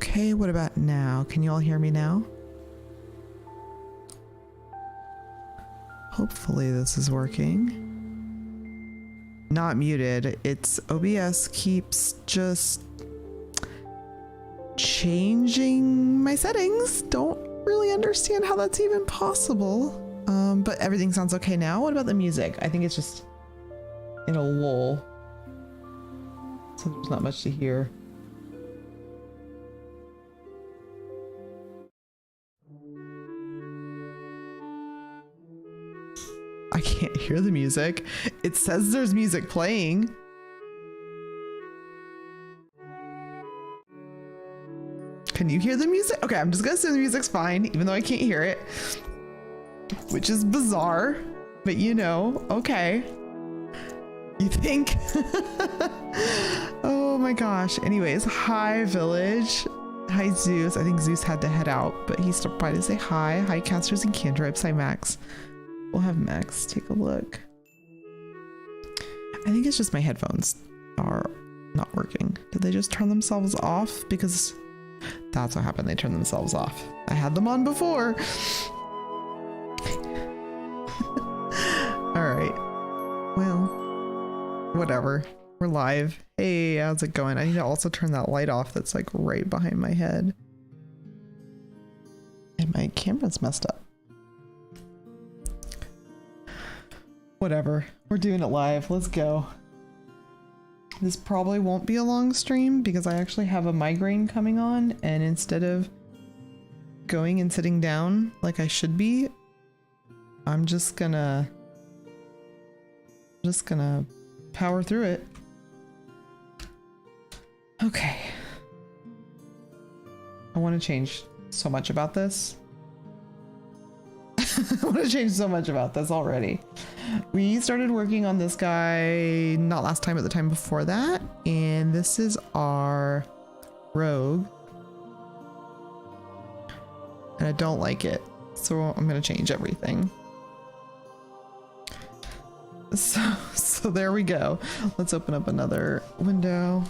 Okay, what about now? Can you all hear me now? Hopefully this is working. Not muted. It's OBS keeps just changing my settings. Don't really understand how that's even possible. But everything sounds okay now. What about the music? I think it's just in a lull. So there's not much to hear. I can't hear the music. It says there's music playing. Can you hear the music? Okay, I'm just gonna say the music's fine, even though I can't hear it. Which is bizarre, but you know, okay. You think? Oh my gosh. Anyways, hi village. Hi Zeus. I think Zeus had to head out, but he stopped by to say hi. Hi casters and cantrips. Hi Max. We'll have Max take a look. I think it's just my headphones are not working. Did they just turn themselves off? Because that's what happened. They turned themselves off. I had them on before. All right. Well, whatever. We're live. Hey, how's it going? I need to also turn that light off that's like right behind my head. And my camera's messed up. Whatever. We're doing it live. Let's go. This probably won't be a long stream because I actually have a migraine coming on, and instead of going and sitting down like I should be, I'm just gonna power through it. Okay. I want to change so much about this. I want to change so much about this already. We started working on this guy not last time, but the time before that, and this is our rogue, and I don't like it, so I'm gonna change everything. So there we go. Let's open up another window.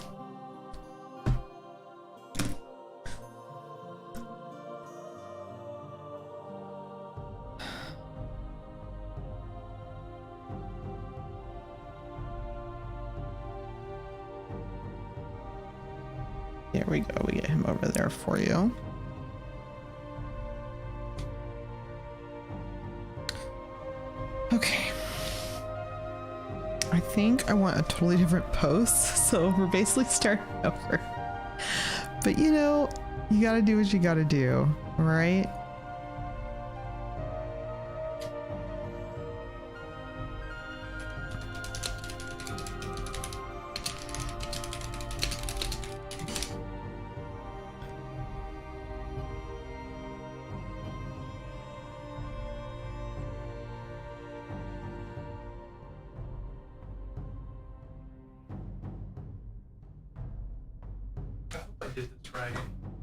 There we go. We get him over there for you. Okay. I think I want a totally different post, so we're basically starting over. But you know, you gotta do what you gotta do, right?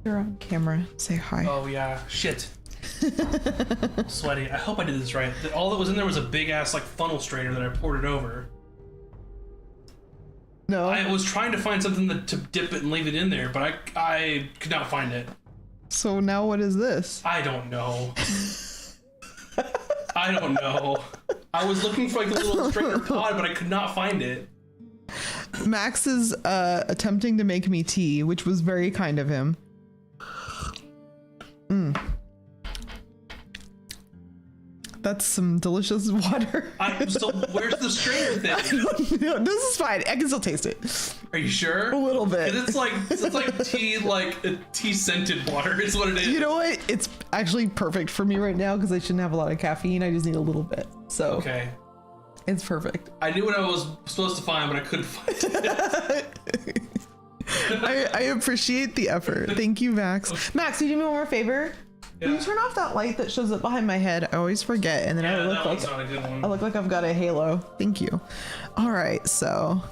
You're on camera. Say hi. Oh yeah. Shit. Sweaty. I hope I did this right. All that was in there was a big ass like funnel strainer that I poured it over. No. I was trying to find something to dip it and leave it in there, but I could not find it. So now what is this? I don't know. I don't know. I was looking for like a little strainer pod, but I could not find it. Max is attempting to make me tea, which was very kind of him. That's some delicious water. So where's the strainer thing? I don't know. This is fine. I can still taste it. Are you sure? A little bit. It's like tea, like tea scented water is what it is. You know what? It's actually perfect for me right now because I shouldn't have a lot of caffeine. I just need a little bit. So okay. It's perfect. I knew what I was supposed to find, but I couldn't find it. I appreciate the effort. Thank you, Max. Max, can you do me one more favor? Yeah. Can you turn off that light that shows up behind my head? I always forget, and then I look like I've got a halo. Thank you. All right, so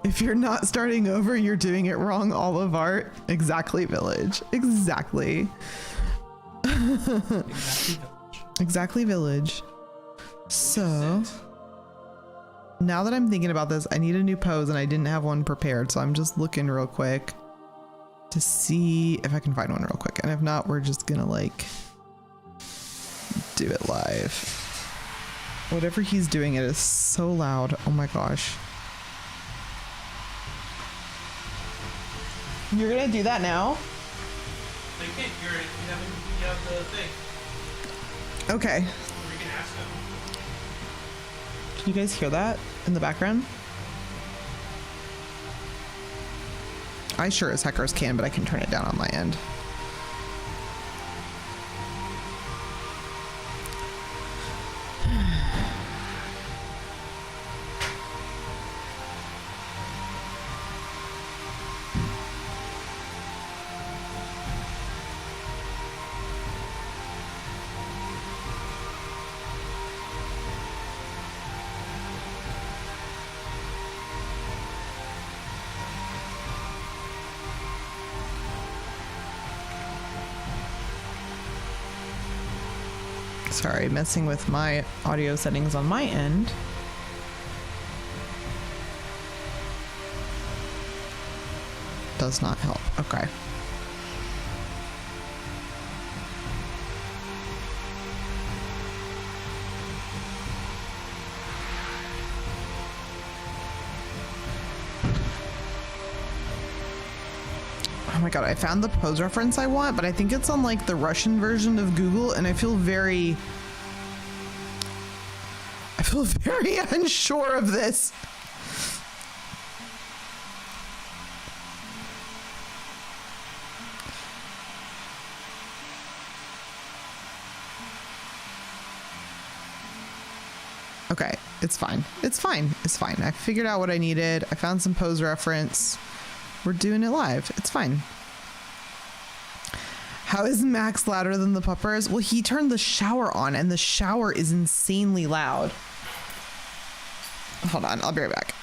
if you're not starting over, you're doing it wrong. All of art. Exactly, village. Exactly. Exactly, village. So now that I'm thinking about this, I need a new pose and I didn't have one prepared, so I'm just looking real quick to see if I can find one real quick. And if not, we're just gonna like do it live. Whatever he's doing, it is so loud. Oh my gosh. You're gonna do that now? They can't hear it. You have the thing. Okay. Or you can ask them. Can you guys hear that in the background? I sure as heckers can, but I can turn it down on my end. Sorry, messing with my audio settings on my end. Does not help. Okay. Oh my god, I found the pose reference I want, but I think it's on like the Russian version of Google, and I feel very unsure of this. Okay, it's fine. It's fine. It's fine. I figured out what I needed. I found some pose reference. We're doing it live. It's fine. How is Max louder than the puppers? Well, he turned the shower on, and the shower is insanely loud. Hold on, I'll be right back.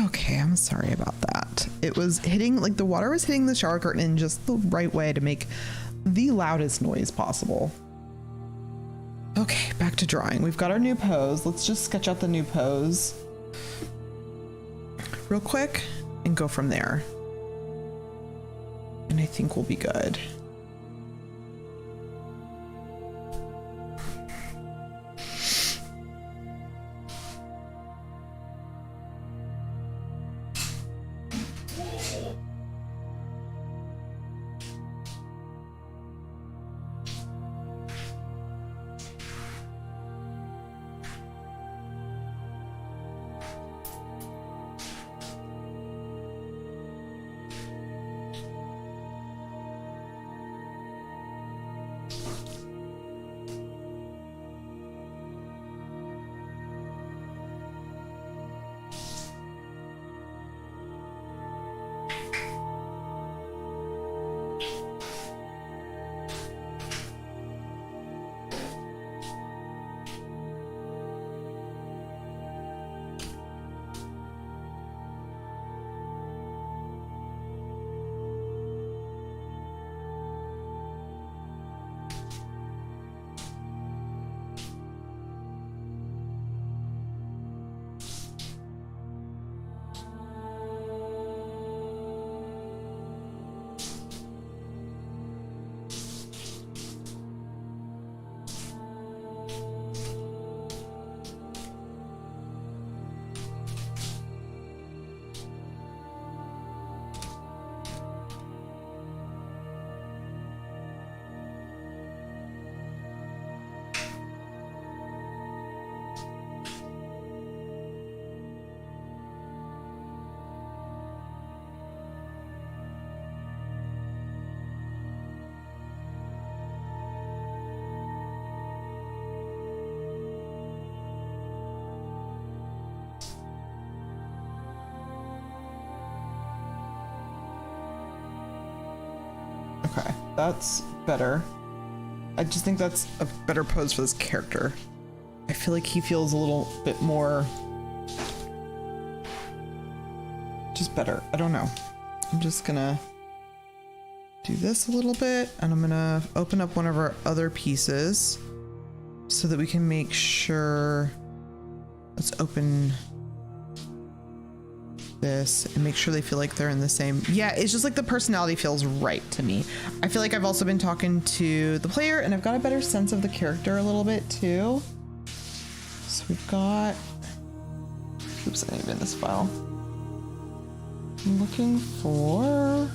Okay, I'm sorry about that. It was hitting, like the water was hitting the shower curtain in just the right way to make the loudest noise possible. Okay, back to drawing. We've got our new pose. Let's just sketch out the new pose real quick and go from there. And I think we'll be good. Okay, that's better. I just think that's a better pose for this character. I feel like he feels a little bit more... just better. I don't know. I'm just gonna do this a little bit, and I'm gonna open up one of our other pieces so that we can make sure... let's open this and make sure they feel like they're in the same... yeah, it's just like the personality feels right to me. I feel like I've also been talking to the player and I've got a better sense of the character a little bit too. So we've got... oops, I didn't even this file. I'm looking for...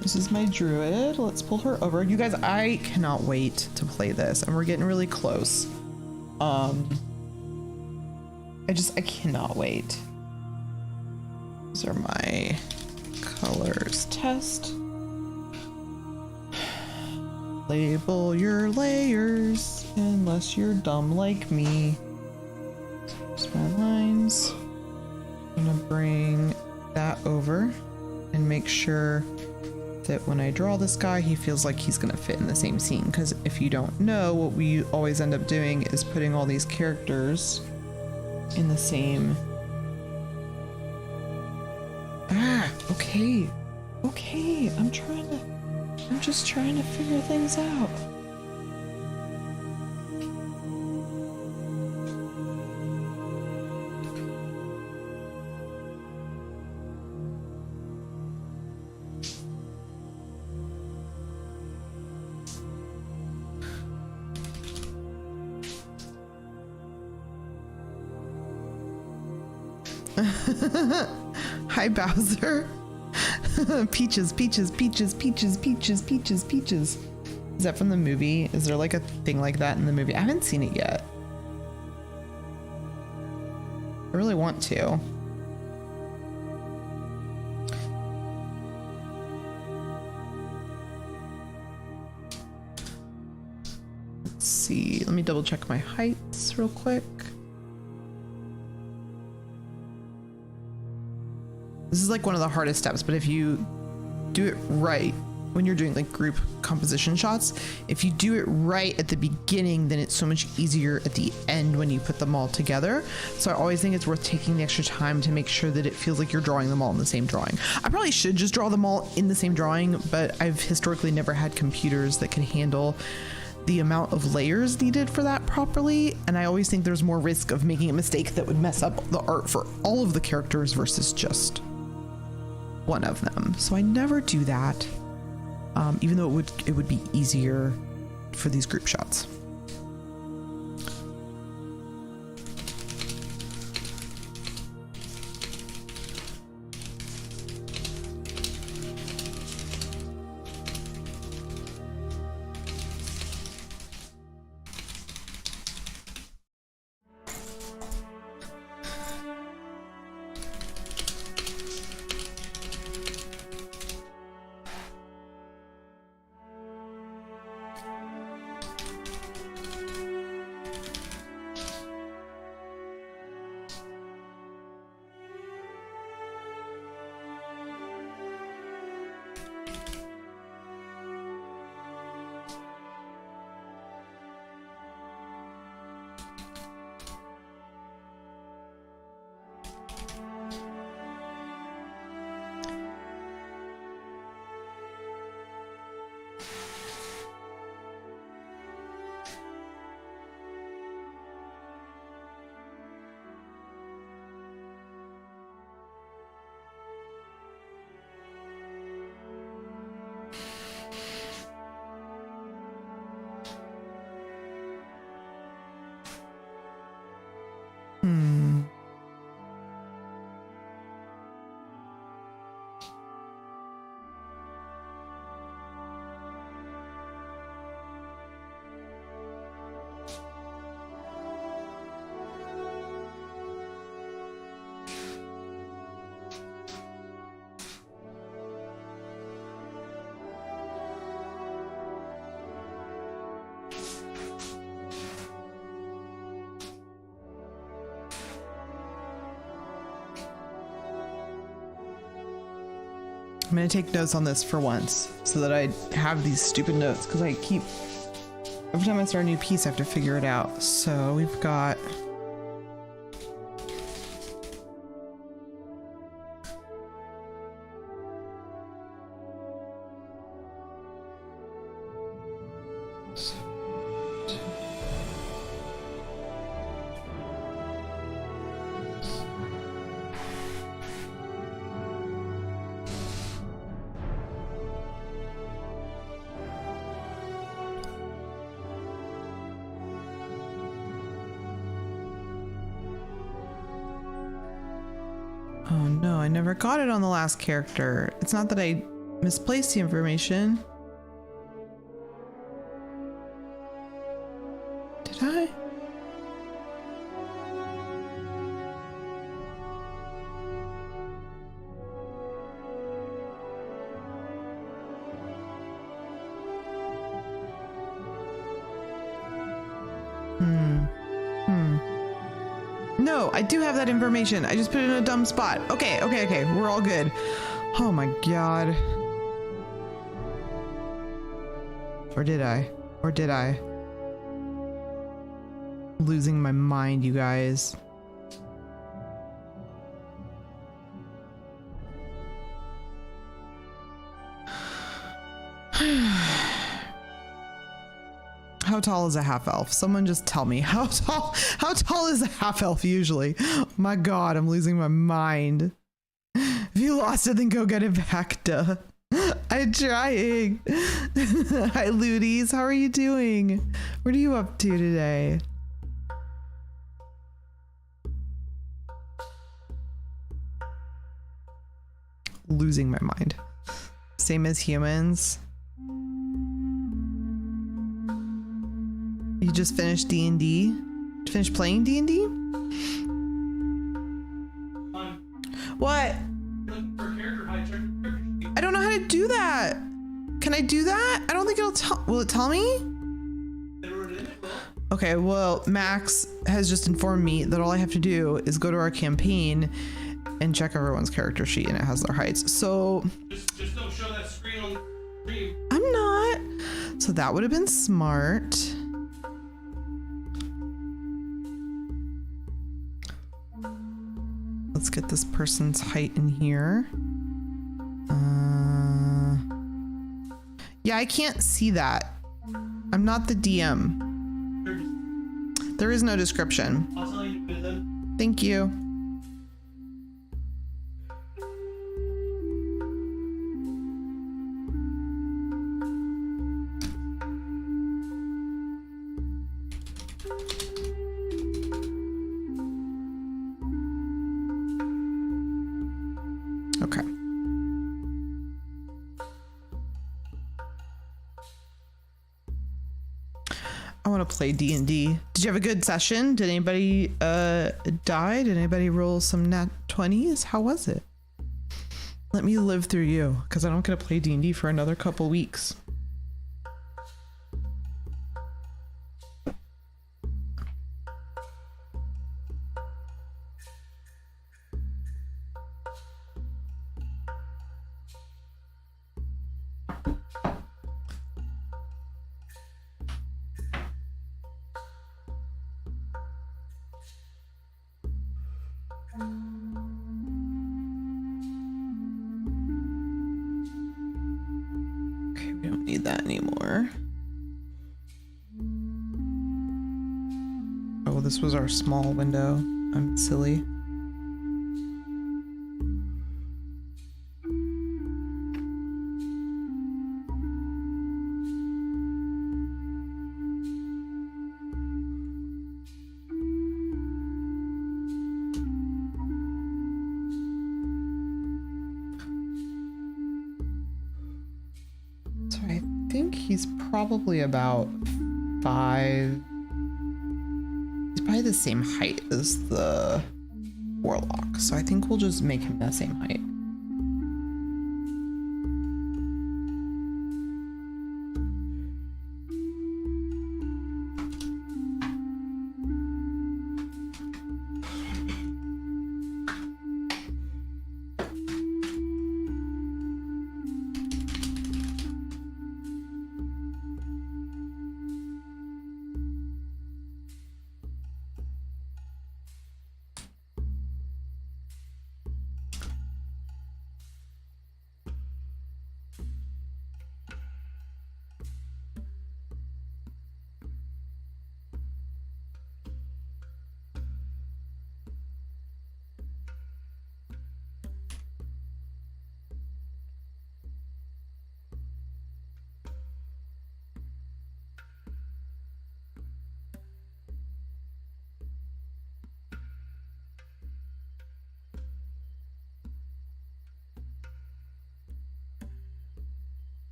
this is my druid. Let's pull her over. You guys, I cannot wait to play this, and we're getting really close. I cannot wait. These are my colors test. Label your layers unless you're dumb like me. Here's my lines. I'm gonna bring that over and make sure that when I draw this guy, he feels like he's gonna fit in the same scene. Because if you don't know, what we always end up doing is putting all these characters in the same... ah, okay. Okay, I'm just trying to figure things out. Hi, Bowser. Peaches, peaches, peaches, peaches, peaches, peaches, peaches. Is that from the movie? Is there like a thing like that in the movie? I haven't seen it yet. I really want to. Let's see. Let me double check my heights real quick. This is like one of the hardest steps, but if you do it right, when you're doing like group composition shots, if you do it right at the beginning, then it's so much easier at the end when you put them all together. So I always think it's worth taking the extra time to make sure that it feels like you're drawing them all in the same drawing. I probably should just draw them all in the same drawing, but I've historically never had computers that can handle the amount of layers needed for that properly, and I always think there's more risk of making a mistake that would mess up the art for all of the characters versus just one of them. So I never do that, even though it would be easier for these group shots. I'm gonna take notes on this for once so that I have these stupid notes because I keep, every time I start a new piece I have to figure it out. So we've got oh no, I never got it on the last character. It's not that I misplaced the information. Did I? No, I do have that information. I just put it in a dumb spot. Okay, okay, okay. We're all good. Oh my god. Or did I? Or did I? Losing my mind, you guys. How tall is a half elf? Someone just tell me how tall is a half elf usually? My god, I'm losing my mind. If you lost it, then go get it back, duh. I'm trying. Hi Ludies, how are you doing? What are you up to today? Losing my mind. Same as humans. You just finished D&D? Finished playing D&D? What? I don't know how to do that. Can I do that? I don't think it'll tell. Will it tell me? Okay, well, Max has just informed me that all I have to do is go to our campaign and check everyone's character sheet and it has their heights. So just don't show that screen on the screen. I'm not. So that would have been smart. Let's get this person's height in here. Yeah, I can't see that. I'm not the DM. There is no description. I'll tell you then. Thank you. Okay. I want to play D&D. Did you have a good session? Did anybody die? Did anybody roll some nat 20s? How was it? Let me live through you, because I don't get to play D&D for another couple weeks. That anymore. Oh, this was our small window. I'm silly. He's probably about 5. He's probably the same height as the warlock, so I think we'll just make him the same height.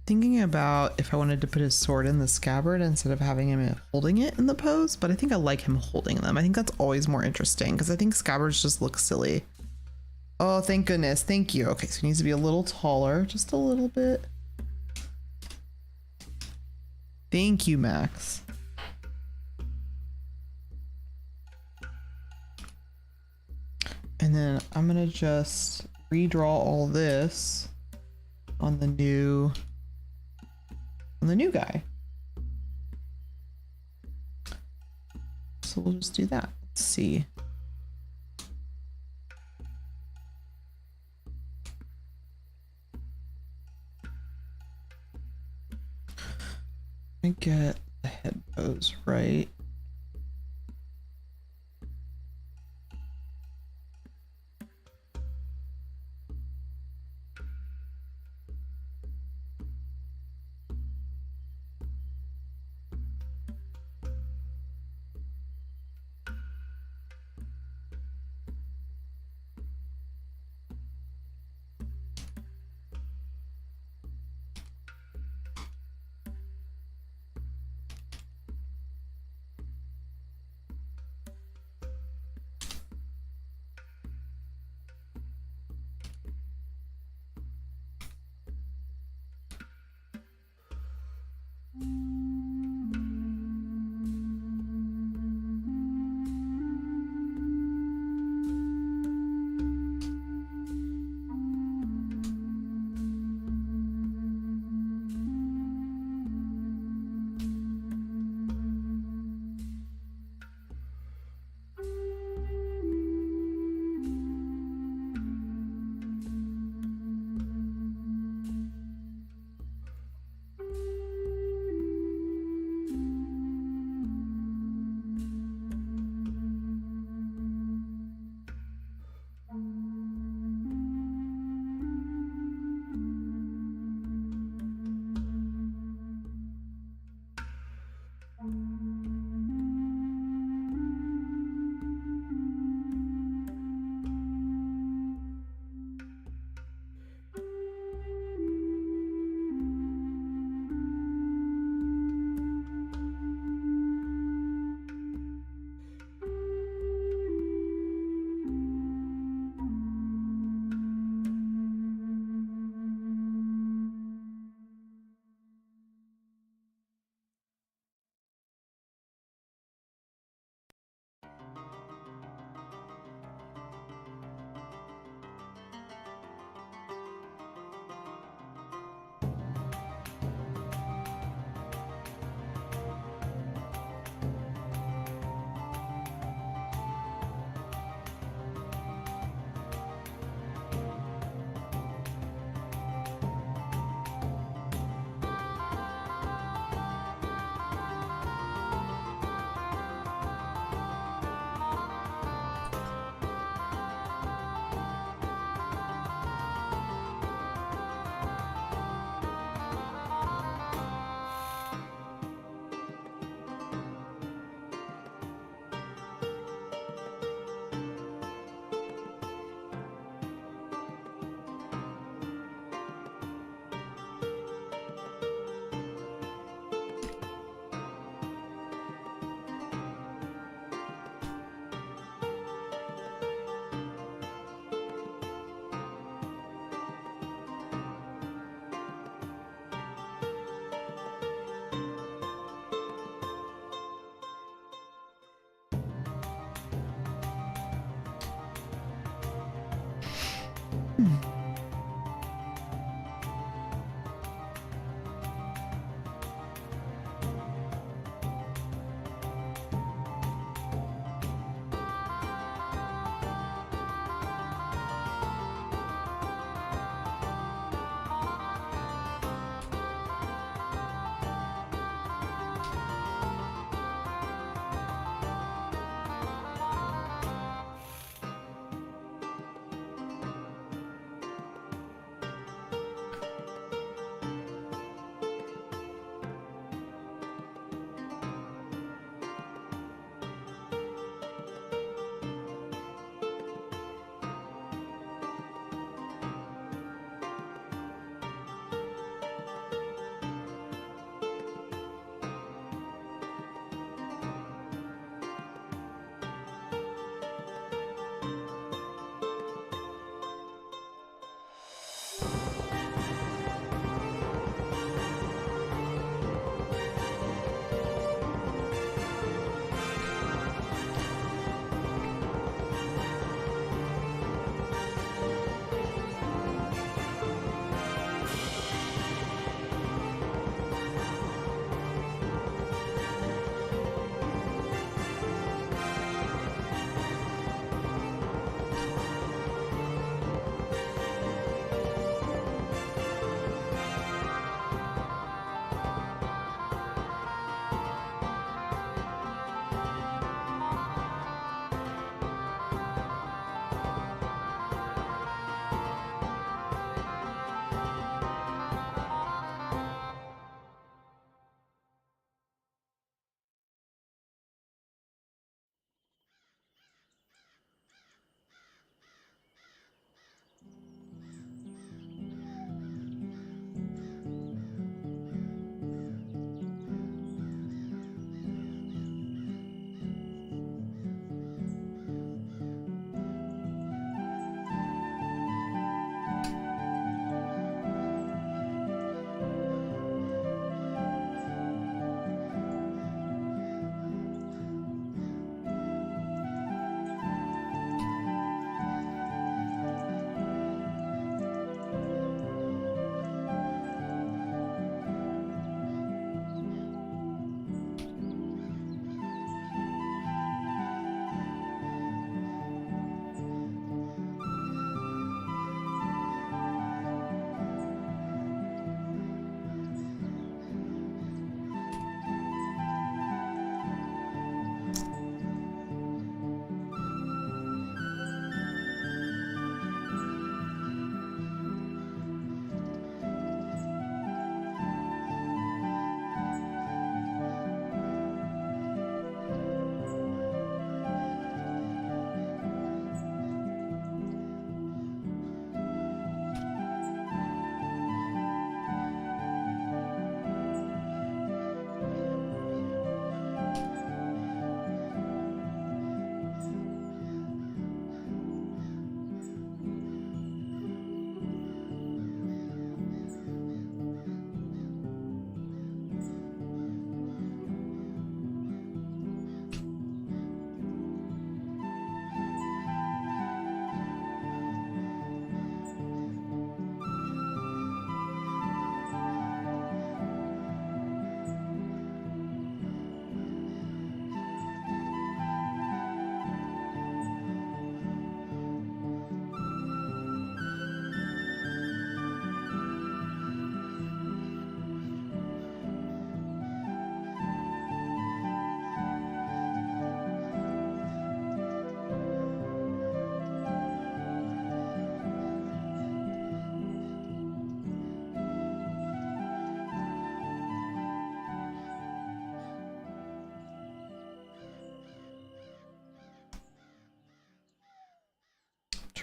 thinking about if I wanted to put his sword in the scabbard instead of having him holding it in the pose, but I think I like him holding them. I think that's always more interesting because I think scabbards just look silly. Oh, thank goodness. Thank you. Okay, so he needs to be a little taller, just a little bit. Thank you, Max. And then I'm gonna just redraw all this on the new guy. So we'll just do that. Let's see. Let me get the head pose right.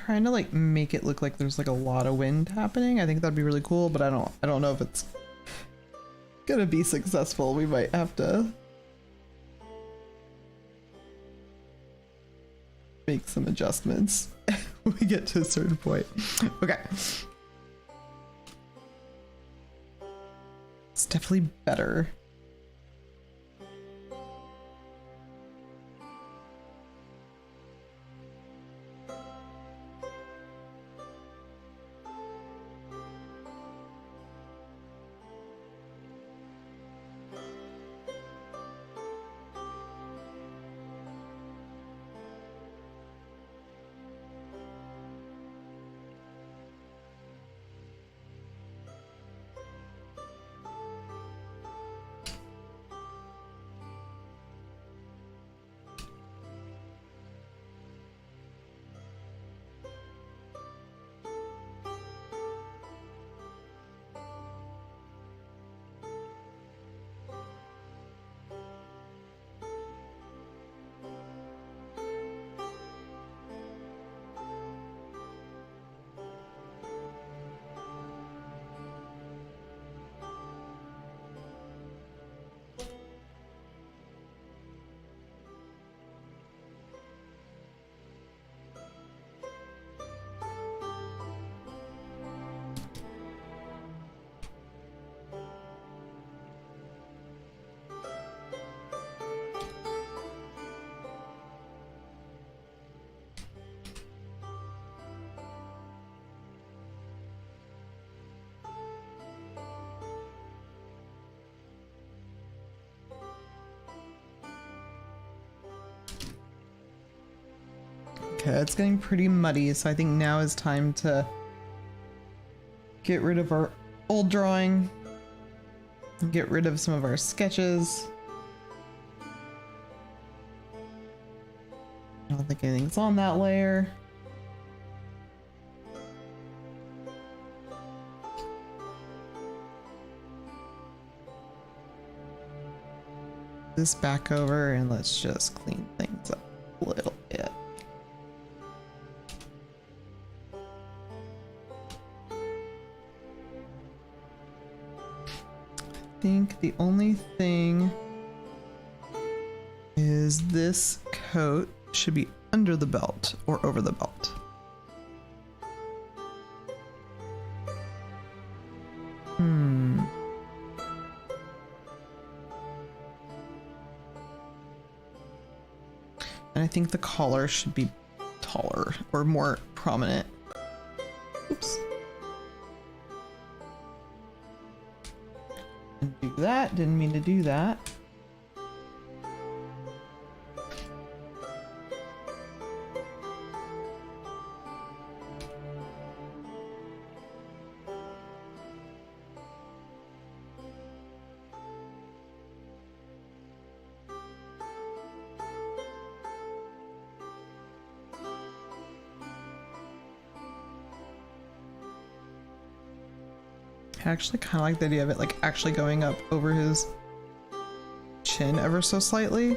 trying to like make it look like there's like a lot of wind happening. I think that'd be really cool, but I don't know if it's gonna be successful. We might have to make some adjustments when we get to a certain point. Okay. It's definitely better. Okay, it's getting pretty muddy, so I think now is time to get rid of our old drawing and get rid of some of our sketches. I don't think anything's on that layer. This back over and let's just clean things up a little bit. I think the only thing is this coat should be under the belt or over the belt. And I think the collar should be taller or more prominent. Oops. Didn't do that, didn't mean to do that. I actually kind of like the idea of it like actually going up over his chin ever so slightly.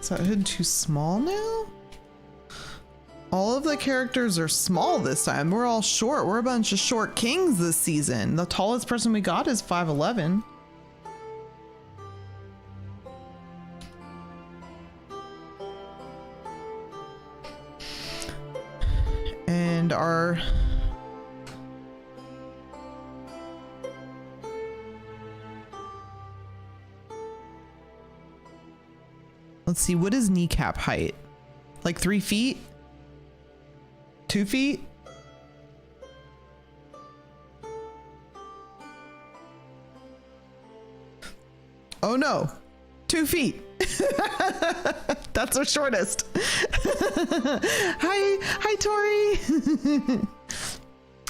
Is that hood too small now? All of the characters are small this time. We're all short. We're a bunch of short kings this season. The tallest person we got is 5'11". And our... Let's see, what is kneecap height? Like 3 feet? 2 feet? Oh no, 2 feet. That's our shortest. Hi Tori.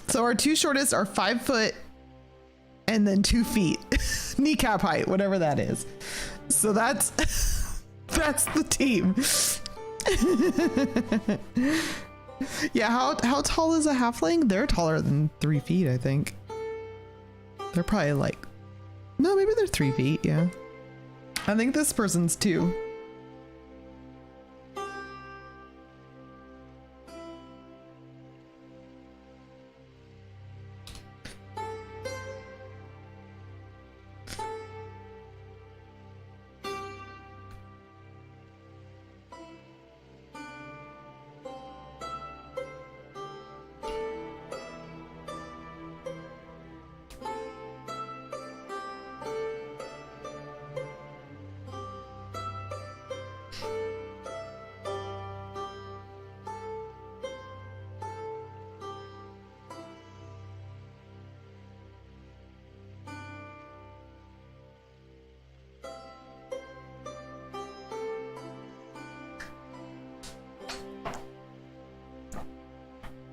So our 2 shortest are 5 foot and then 2 feet. Kneecap height, whatever that is. So that's the team. Yeah, how tall is a halfling? They're taller than 3 feet, I think. They're probably like, no, maybe they're 3 feet, yeah. I think this person's 2.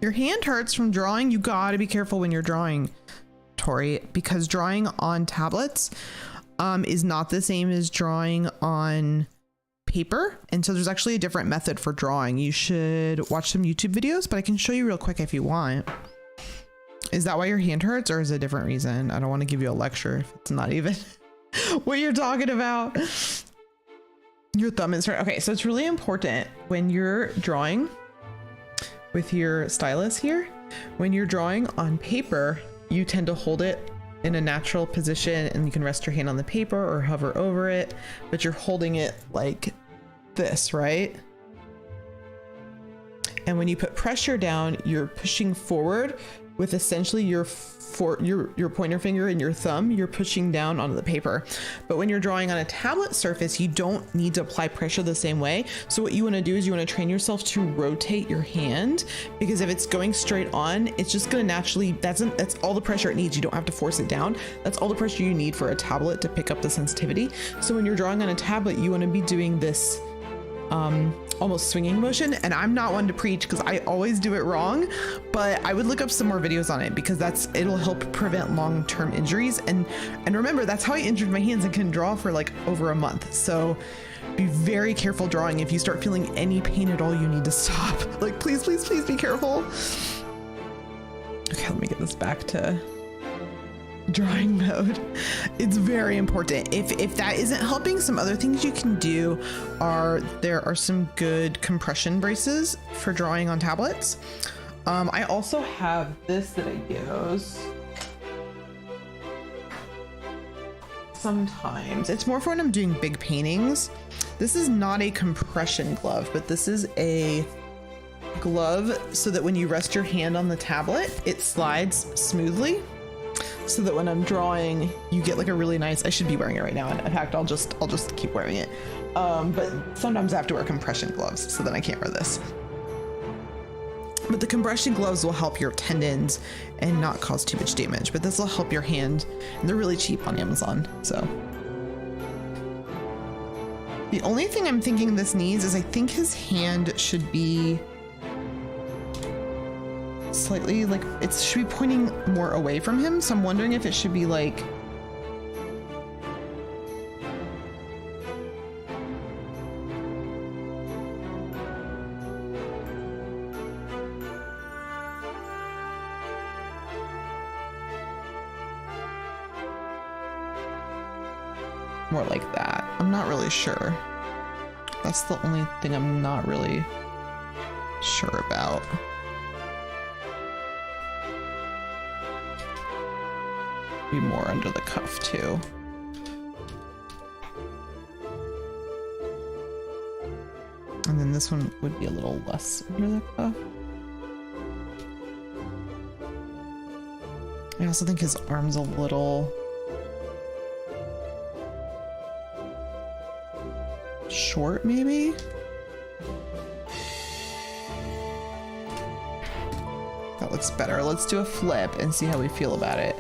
Your hand hurts from drawing. You gotta be careful when you're drawing, Tori, because drawing on tablets is not the same as drawing on paper. And so there's actually a different method for drawing. You should watch some YouTube videos, but I can show you real quick if you want. Is that why your hand hurts, or is it a different reason? I don't want to give you a lecture if it's not even what you're talking about. Your thumb is hurt. Okay, so it's really important when you're drawing with your stylus here, when you're drawing on paper, you tend to hold it in a natural position and you can rest your hand on the paper or hover over it, but you're holding it like this, right? And when you put pressure down, you're pushing forward with essentially your pointer finger and your thumb, you're pushing down onto the paper. But when you're drawing on a tablet surface, you don't need to apply pressure the same way. So what you want to do is you want to train yourself to rotate your hand, because if it's going straight on, it's just going to naturally, that's all the pressure it needs. You don't have to force it down. That's all the pressure you need for a tablet to pick up the sensitivity. So when you're drawing on a tablet, you want to be doing this almost swinging motion. And I'm not one to preach because I always do it wrong, but I would look up some more videos on it because it'll help prevent long-term injuries. And remember, that's how I injured my hands and can draw for like over a month. So be very careful drawing. If you start feeling any pain at all, you need to stop. Like, please, please, please be careful. Okay, let me get this back to drawing mode. It's very important. If that isn't helping, some other things you can do there are some good compression braces for drawing on tablets. I also have this that I use sometimes. It's more for when I'm doing big paintings. This is not a compression glove, but this is a glove so that when you rest your hand on the tablet, it slides smoothly, so that when I'm drawing, you get like a really nice, I should be wearing it right now. In fact, I'll just keep wearing it. But sometimes I have to wear compression gloves, so then I can't wear this. But the compression gloves will help your tendons and not cause too much damage, but this will help your hand, and they're really cheap on Amazon, so. The only thing I'm thinking this needs is I think his hand should be slightly like, it should be pointing more away from him. So I'm wondering if it should be like, more like that. I'm not really sure. That's the only thing I'm not really sure about. Be more under the cuff too. And then this one would be a little less under the cuff. I also think his arm's a little short, maybe? looks better. Let's do a flip and see how we feel about it.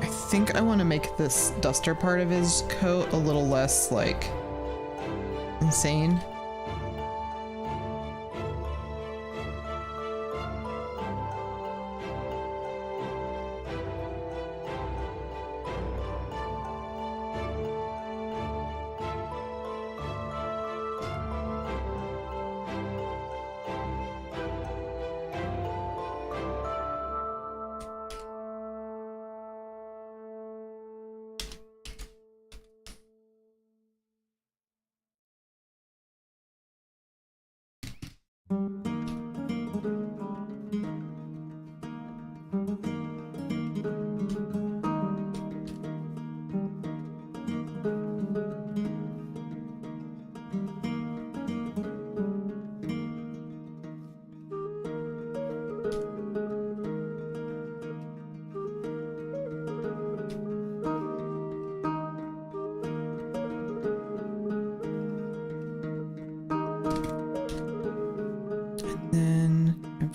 I think I want to make this duster part of his coat a little less, like, insane.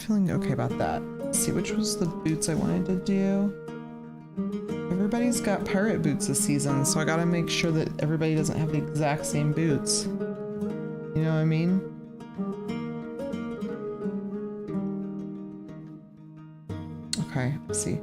Feeling okay about that. Let's see, which was the boots I wanted to do? Everybody's got pirate boots this season, so I gotta make sure that everybody doesn't have the exact same boots. You know what I mean? Okay, let's see.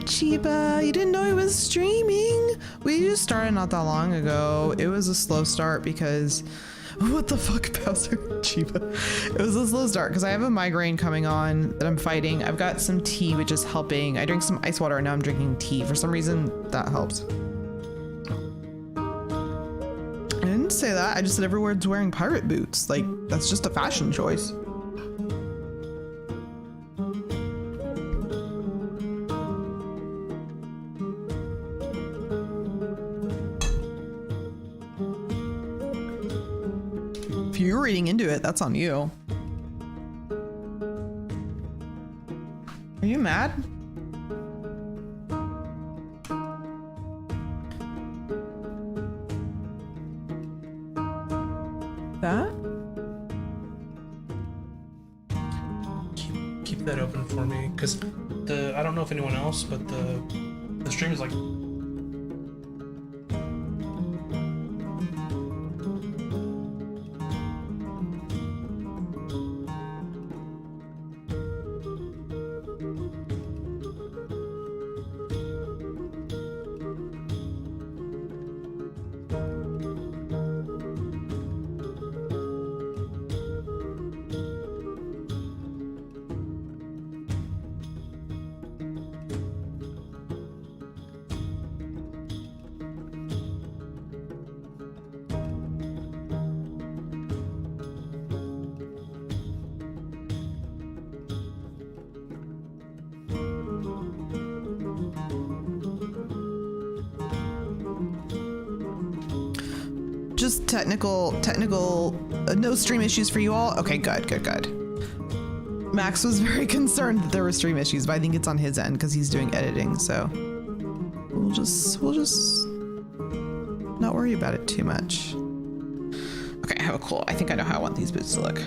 Chiba, you didn't know he was streaming? We just started not that long ago. It was a slow start because what the fuck, Bowser? Chiba. It was a slow start because I have a migraine coming on that I'm fighting. I've got some tea, which is helping. I drank some ice water and now I'm drinking tea. For some reason, that helps. I didn't say that. I just said everyone's wearing pirate boots. Like, that's just a fashion choice. You're reading into it, that's on you. Are you mad? That? Keep that open for me, because I don't know if anyone else, but the stream is like just technical, no stream issues for you all? Okay, good. Max was very concerned that there were stream issues, but I think it's on his end because he's doing editing, so we'll just not worry about it too much. Okay, I have a cool. I think I know how I want these boots to look.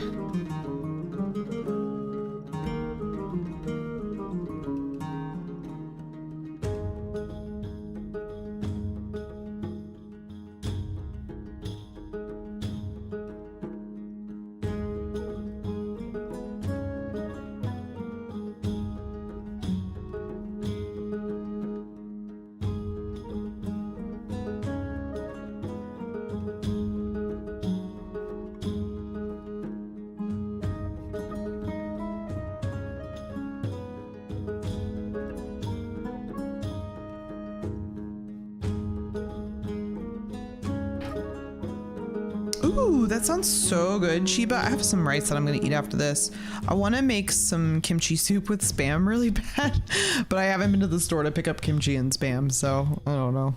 Ooh, that sounds so good, Chiba. I have some rice that I'm gonna eat after this. I want to make some kimchi soup with Spam really bad, but I haven't been to the store to pick up kimchi and Spam, so I don't know.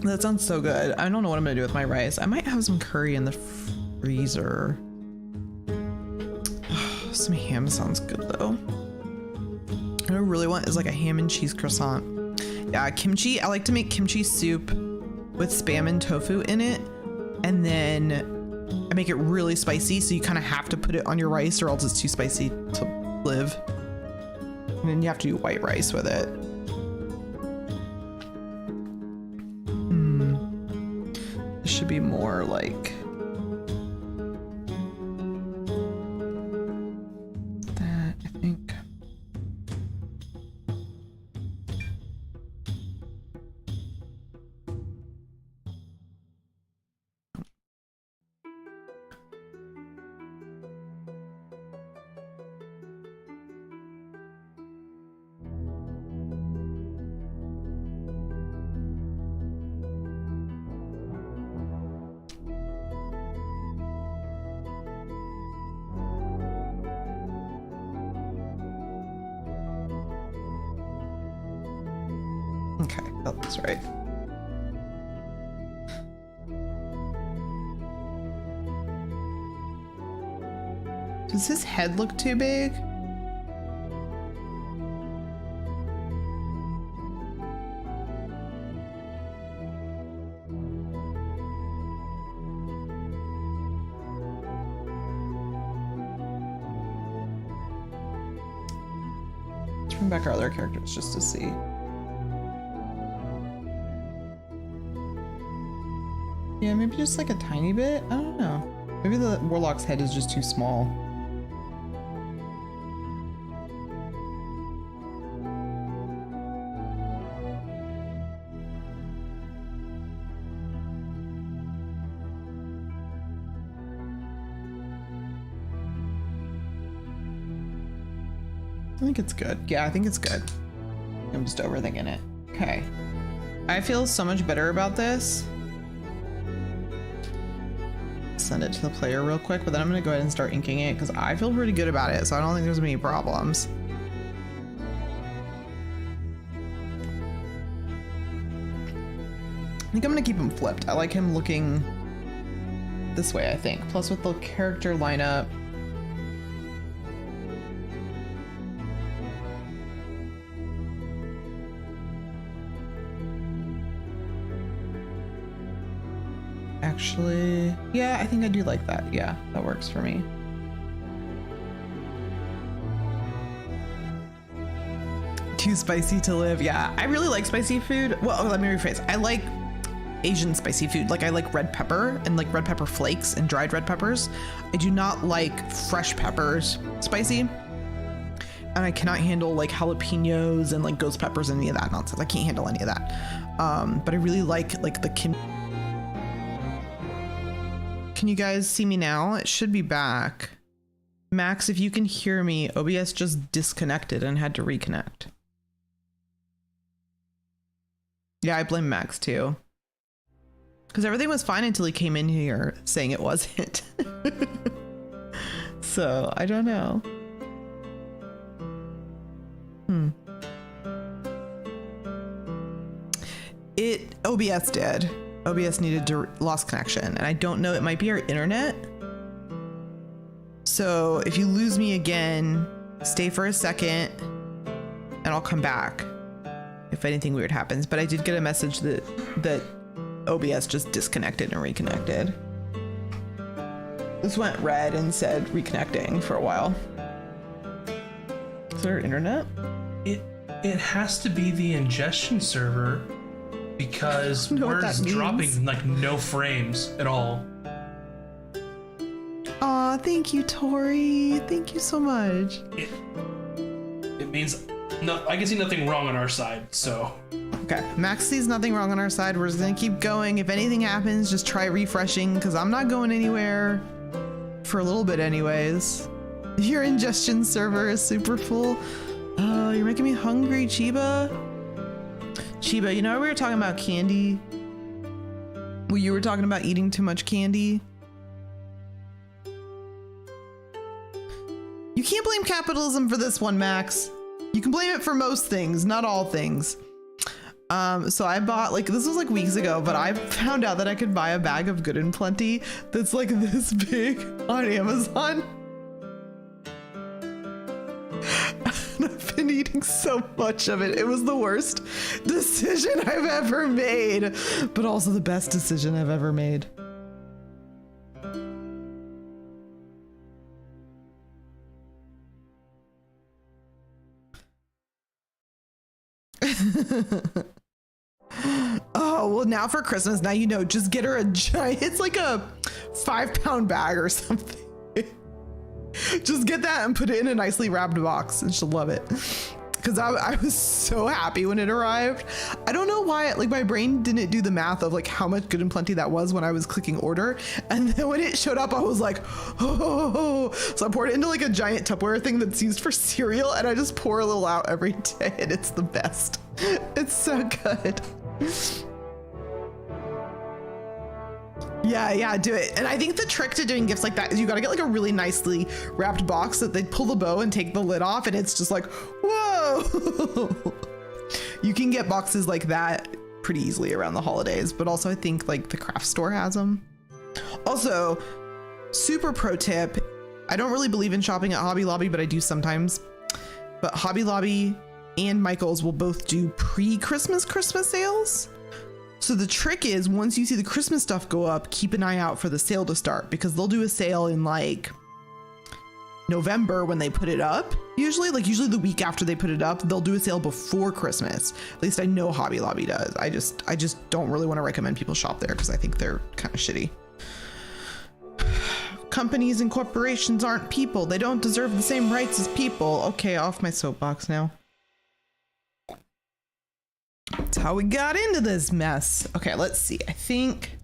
That sounds so good. I don't know what I'm gonna do with my rice. I might have some curry in the freezer. Some ham sounds good though. What I really want is like a ham and cheese croissant. Yeah, kimchi. I like to make kimchi soup with Spam and tofu in it, and then I make it really spicy, so you kind of have to put it on your rice or else it's too spicy to live. And then you have to do white rice with it. This should be more like that, I think. Okay, that looks right. Does his head look too big? Let's bring back our other characters just to see. Yeah, maybe just like a tiny bit. I don't know. Maybe the warlock's head is just too small. I think it's good. Yeah, I think it's good. I'm just overthinking it. Okay. I feel so much better about this. Send it to the player real quick, but then I'm gonna go ahead and start inking it because I feel pretty good about it, so I don't think there's gonna be any problems. I think I'm gonna keep him flipped. I like him looking this way, I think. Plus with the character lineup. Actually, yeah, I think I do like that. Yeah, that works for me. Too spicy to live. Yeah, I really like spicy food. Well, let me rephrase. I like Asian spicy food. Like I like red pepper and like red pepper flakes and dried red peppers. I do not like fresh peppers spicy. And I cannot handle like jalapenos and like ghost peppers and any of that nonsense. I can't handle any of that. But I really like the kimchi. Can you guys see me now? It should be back. Max, if you can hear me, OBS just disconnected and had to reconnect. Yeah, I blame Max too. Because everything was fine until he came in here saying it wasn't. So, I don't know. OBS did. OBS needed to lost connection, and I don't know, it might be our internet. So if you lose me again, stay for a second and I'll come back if anything weird happens. But I did get a message that OBS just disconnected and reconnected. This went red and said reconnecting for a while. Is there internet? It has to be the ingestion server. Because we're dropping like no frames at all. Aw, thank you, Tori. Thank you so much. It means no, I can see nothing wrong on our side, so. Okay, Max sees nothing wrong on our side. We're just gonna keep going. If anything happens, just try refreshing because I'm not going anywhere for a little bit anyways. Your ingestion server is super full. Oh, you're making me hungry, Chiba. Chiba, you know we were talking about candy? Well, you were talking about eating too much candy. You can't blame capitalism for this one, Max. You can blame it for most things, not all things. So I bought, like, this was like weeks ago, but I found out that I could buy a bag of Good and Plenty that's like this big on Amazon. And I've been eating so much of it. It was the worst decision I've ever made, but also the best decision I've ever made. Oh, well, now for Christmas, now you know, just get her a giant, it's like a 5-pound bag or something. Just get that and put it in a nicely wrapped box and she'll love it. Because I was so happy when it arrived. I don't know why, like, my brain didn't do the math of like how much Good and Plenty that was when I was clicking order. And then when it showed up, I was like, oh. So I poured it into like a giant Tupperware thing that's used for cereal, and I just pour a little out every day, and it's the best. It's so good. Yeah, do it. And I think the trick to doing gifts like that is you gotta get like a really nicely wrapped box that they pull the bow and take the lid off, and it's just like, whoa. You can get boxes like that pretty easily around the holidays, but also I think like the craft store has them. Also, super pro tip, I don't really believe in shopping at Hobby Lobby, but I do sometimes. But Hobby Lobby and Michael's will both do pre-Christmas sales. So the trick is, once you see the Christmas stuff go up, keep an eye out for the sale to start, because they'll do a sale in like November when they put it up. Usually the week after they put it up, they'll do a sale before Christmas. At least I know Hobby Lobby does. I just don't really want to recommend people shop there because I think they're kind of shitty. Companies and corporations aren't people. They don't deserve the same rights as people. Okay, off my soapbox now. That's how we got into this mess. Okay, let's see. I think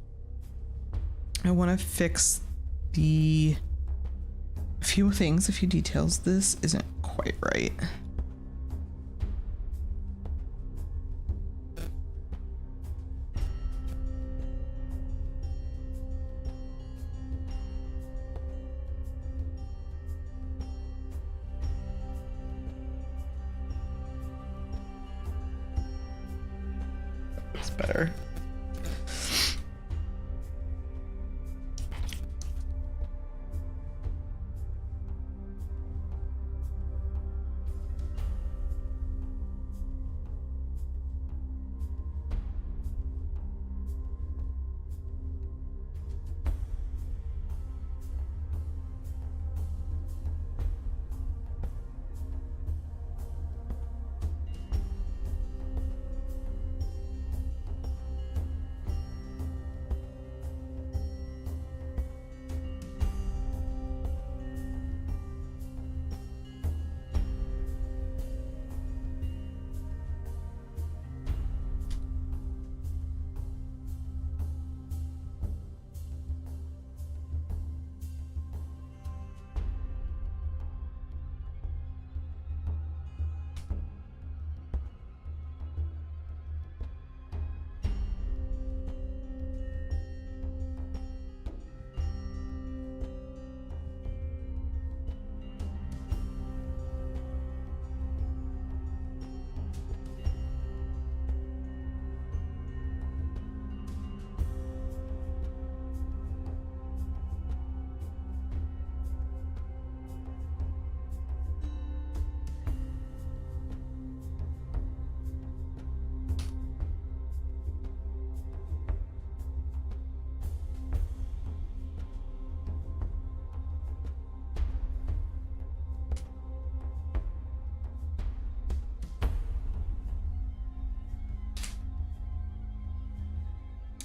I want to fix a few things, a few details. This isn't quite right. Better.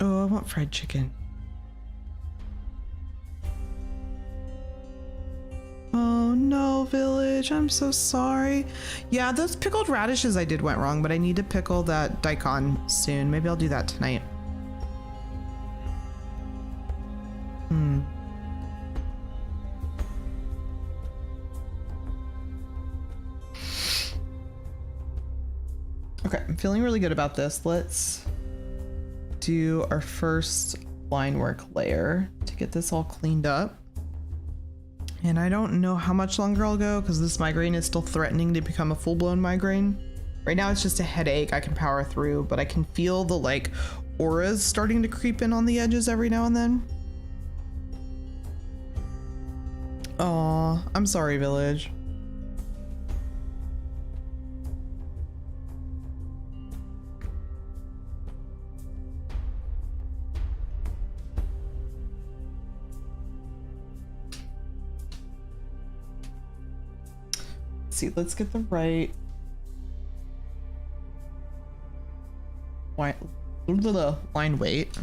Oh, I want fried chicken. Oh no, Village, I'm so sorry. Yeah, those pickled radishes I did went wrong, but I need to pickle that daikon soon. Maybe I'll do that tonight. Okay, I'm feeling really good about this. Let's do our first line work layer to get this all cleaned up. And I don't know how much longer I'll go because this migraine is still threatening to become a full-blown migraine. Right now it's just a headache I can power through, but I can feel the like auras starting to creep in on the edges every now and then. Aw, I'm sorry, Village. See, let's get the right line weight.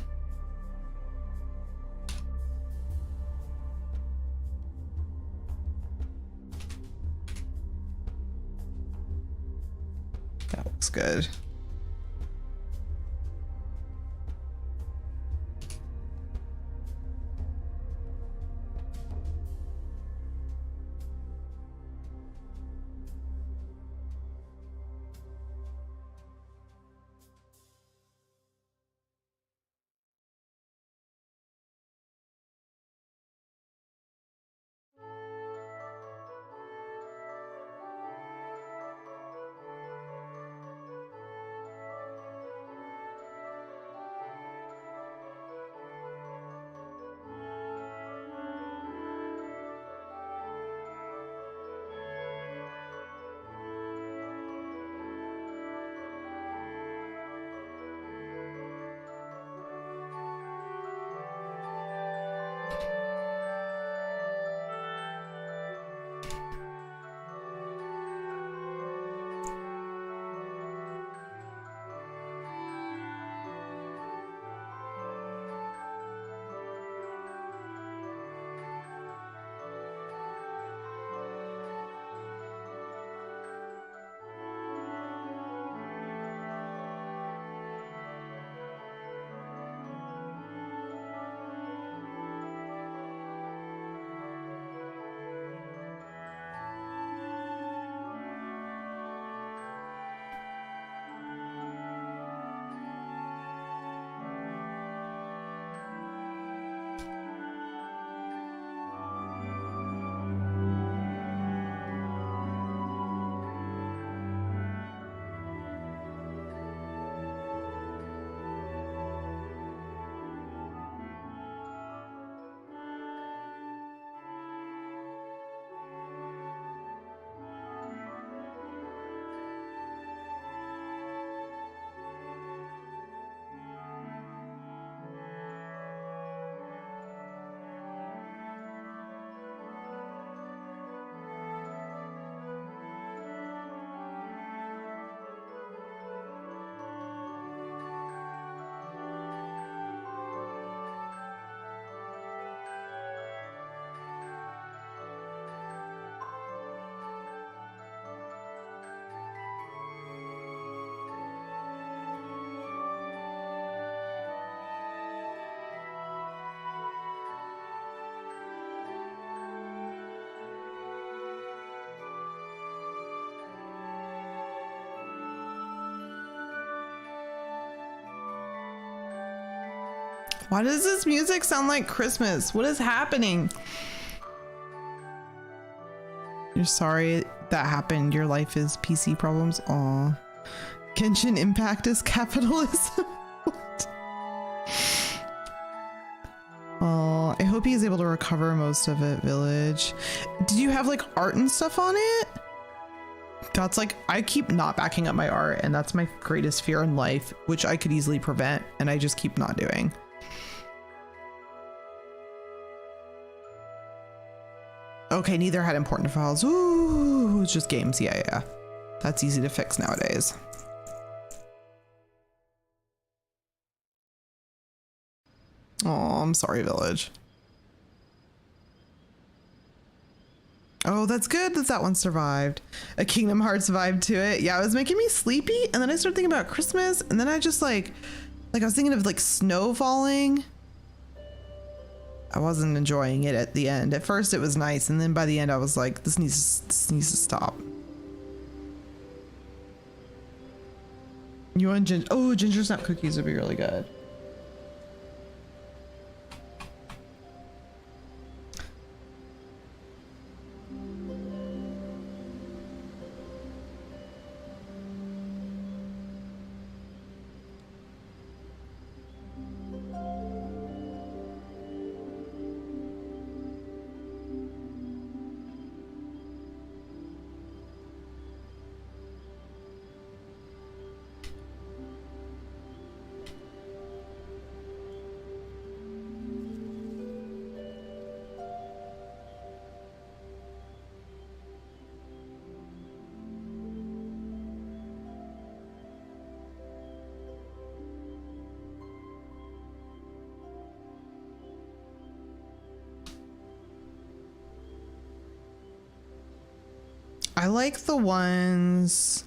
That looks good. Why does this music sound like Christmas? What is happening? You're sorry that happened. Your life is PC problems. Aw. Genshin Impact is capitalism. Oh, I hope he's able to recover most of it, Village. Did you have like art and stuff on it? That's like, I keep not backing up my art, and that's my greatest fear in life, which I could easily prevent, and I just keep not doing. Okay, neither had important files. Ooh, it's just games. Yeah. That's easy to fix nowadays. Oh, I'm sorry, Village. Oh, that's good that that one survived. A Kingdom Hearts vibe to it. Yeah, it was making me sleepy, and then I started thinking about Christmas, and then I just like I was thinking of like snow falling. I wasn't enjoying it at the end. At first it was nice, and then by the end I was like, this needs to stop. You want ginger? Oh, ginger snap cookies would be really good. I like the ones.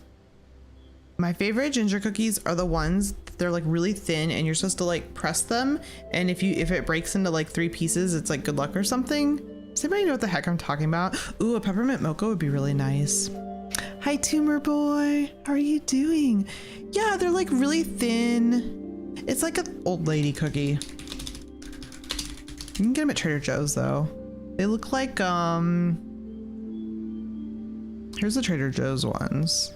My favorite ginger cookies are the ones they're like really thin and you're supposed to like press them. And if it breaks into like 3 pieces, it's like good luck or something. Does anybody know what the heck I'm talking about? Ooh, a peppermint mocha would be really nice. Hi, Tumor Boy. How are you doing? Yeah, they're like really thin. It's like an old lady cookie. You can get them at Trader Joe's though. They look like, here's the Trader Joe's ones.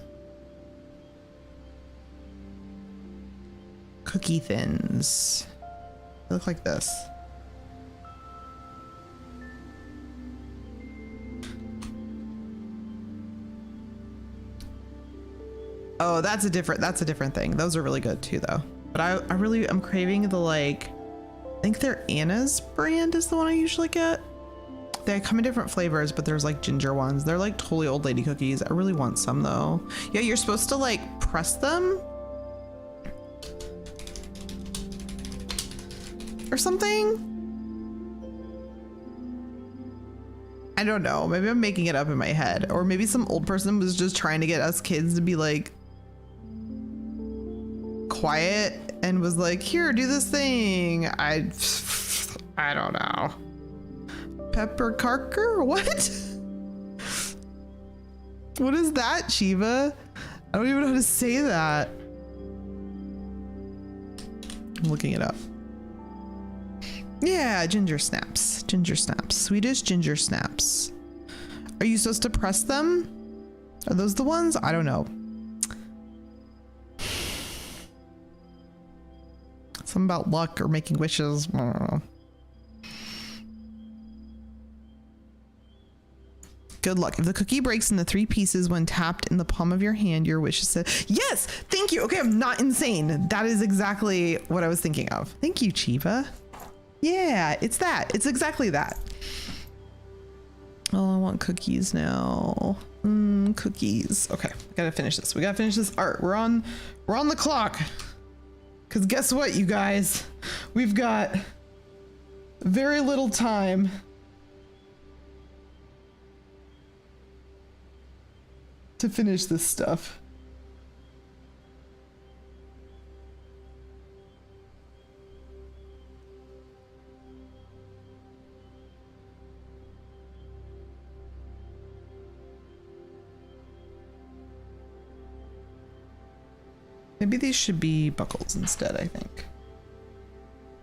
Cookie thins. They look like this. Oh, that's a different thing. Those are really good too though. But I'm craving the like, I think they're Anna's brand is the one I usually get. They come in different flavors, but there's like ginger ones. They're like totally old lady cookies. I really want some though. Yeah, you're supposed to like press them or something. I don't know. Maybe I'm making it up in my head, or maybe some old person was just trying to get us kids to be like quiet and was like, here, do this thing. I don't know. Pepper Carker? What? What is that, Shiva? I don't even know how to say that. I'm looking it up. Yeah, ginger snaps. Ginger snaps. Swedish ginger snaps. Are you supposed to press them? Are those the ones? I don't know. Something about luck or making wishes. I don't know. Good luck. If the cookie breaks into 3 pieces when tapped in the palm of your hand, your wish is said. Yes! Thank you! Okay, I'm not insane. That is exactly what I was thinking of. Thank you, Chiva. Yeah, it's that. It's exactly that. Oh, I want cookies now. Cookies. Okay, we gotta finish this. We gotta finish this art. We're on the clock. Cause guess what, you guys? We've got very little time. To finish this stuff. Maybe these should be buckles instead, I think.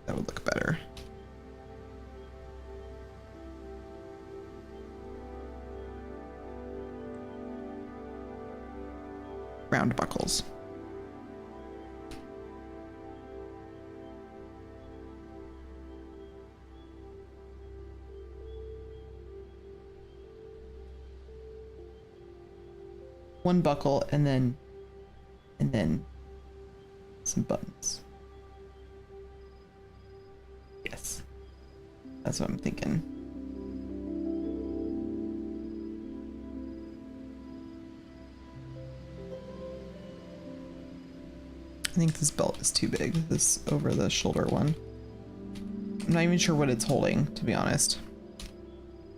That would look better. Round buckles. One buckle and then some buttons. Yes. That's what I'm thinking. I think this belt is too big, this over the shoulder one. I'm not even sure what it's holding, to be honest.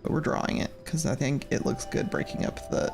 But we're drawing it because I think it looks good breaking up the...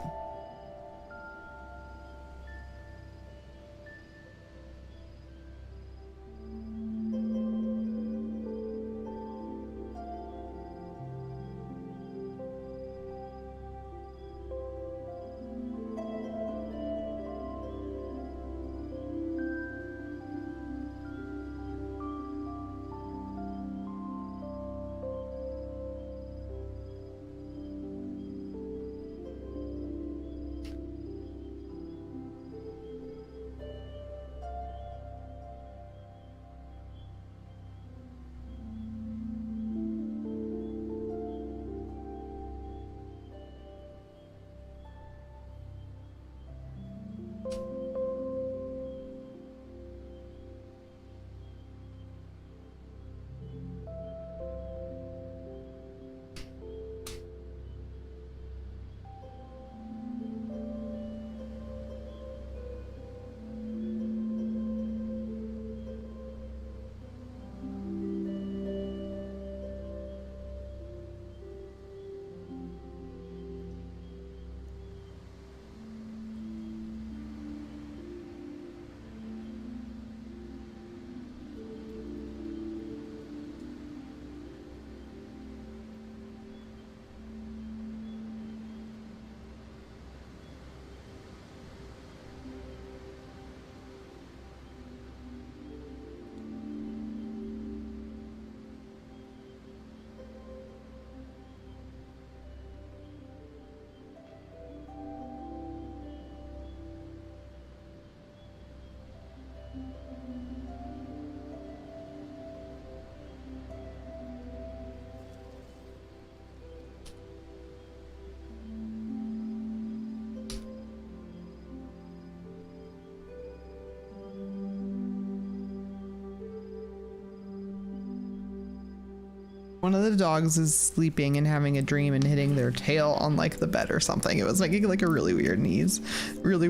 One of the dogs is sleeping and having a dream and hitting their tail on like the bed or something. It was making like a really weird noise. Really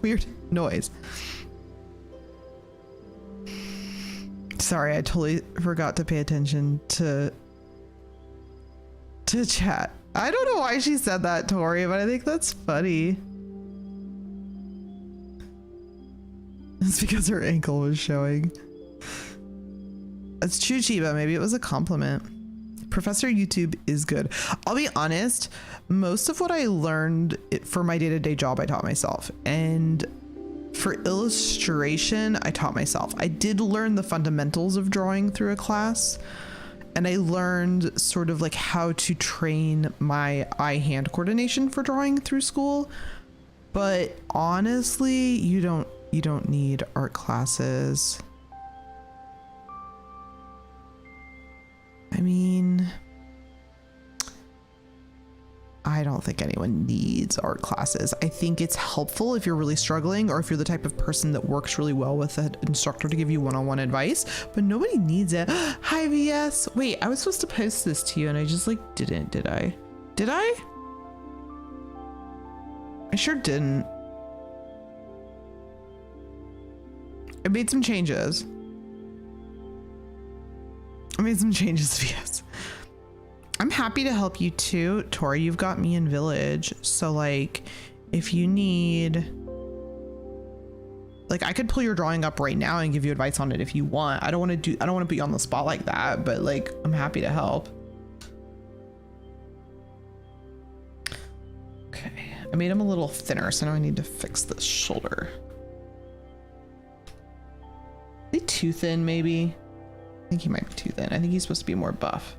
weird noise. Sorry, I totally forgot to pay attention to chat. I don't know why she said that, Tori, but I think that's funny. It's because her ankle was showing. It's true, Chiba. Maybe it was a compliment. Professor YouTube is good. I'll be honest, most of what I learned for my day-to-day job, I taught myself. And for illustration, I taught myself. I did learn the fundamentals of drawing through a class. And I learned sort of like how to train my eye-hand coordination for drawing through school. But honestly, you don't need art classes. I mean, I don't think anyone needs art classes. I think it's helpful if you're really struggling or if you're the type of person that works really well with an instructor to give you one-on-one advice, but nobody needs it. Hi, VS. Wait, I was supposed to post this to you and I just like didn't, did I? Did I? I sure didn't. I made some changes. VS. I'm happy to help you too. Tori, you've got me in Village. So like, if you need, like I could pull your drawing up right now and give you advice on it if you want. I don't want to put you on the spot like that, but like, I'm happy to help. Okay. I made him a little thinner, so now I need to fix this shoulder. Is he too thin, maybe? I think he might be too thin. I think he's supposed to be more buff.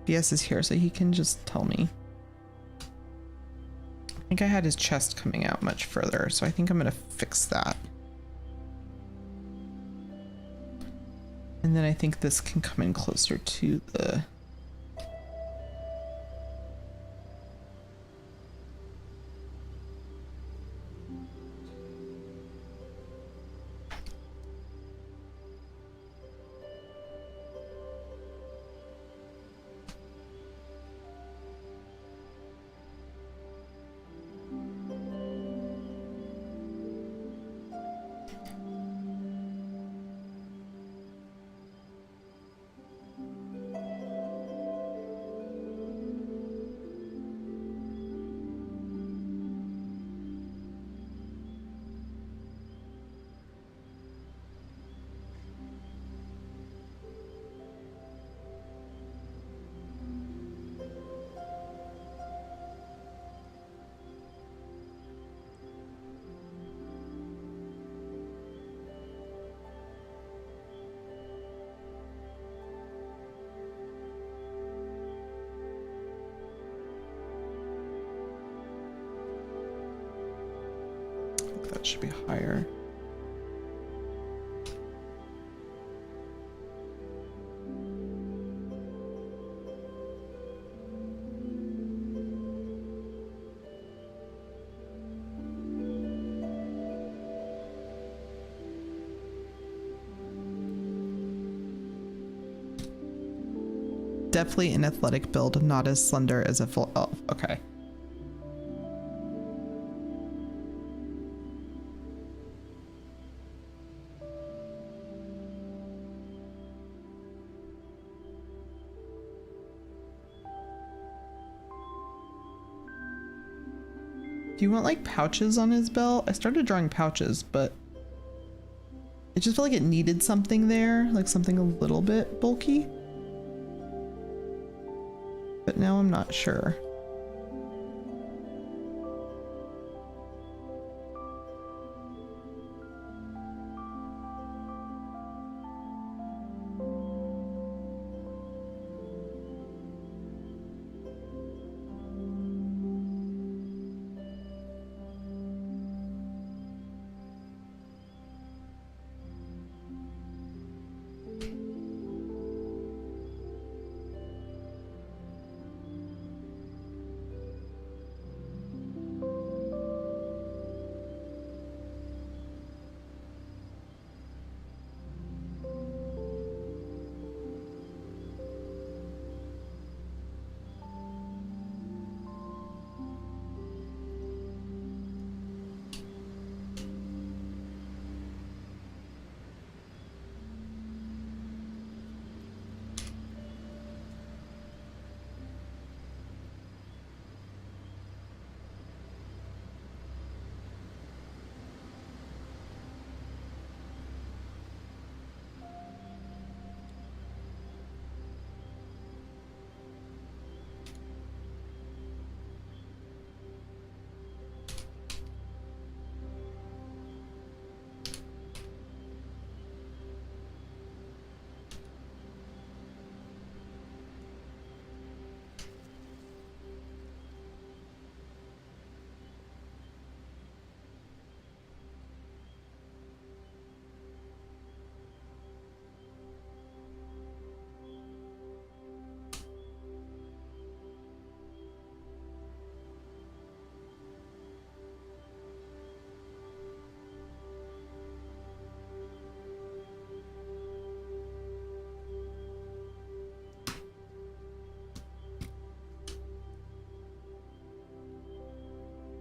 BS is here, so he can just tell me. I think I had his chest coming out much further, so I think I'm gonna fix that. And then I think this can come in closer to the... That should be higher. Definitely an athletic build, not as slender as a full elf. Okay. Do you want like pouches on his belt? I started drawing pouches, but it just felt like it needed something there, like something a little bit bulky. But now I'm not sure.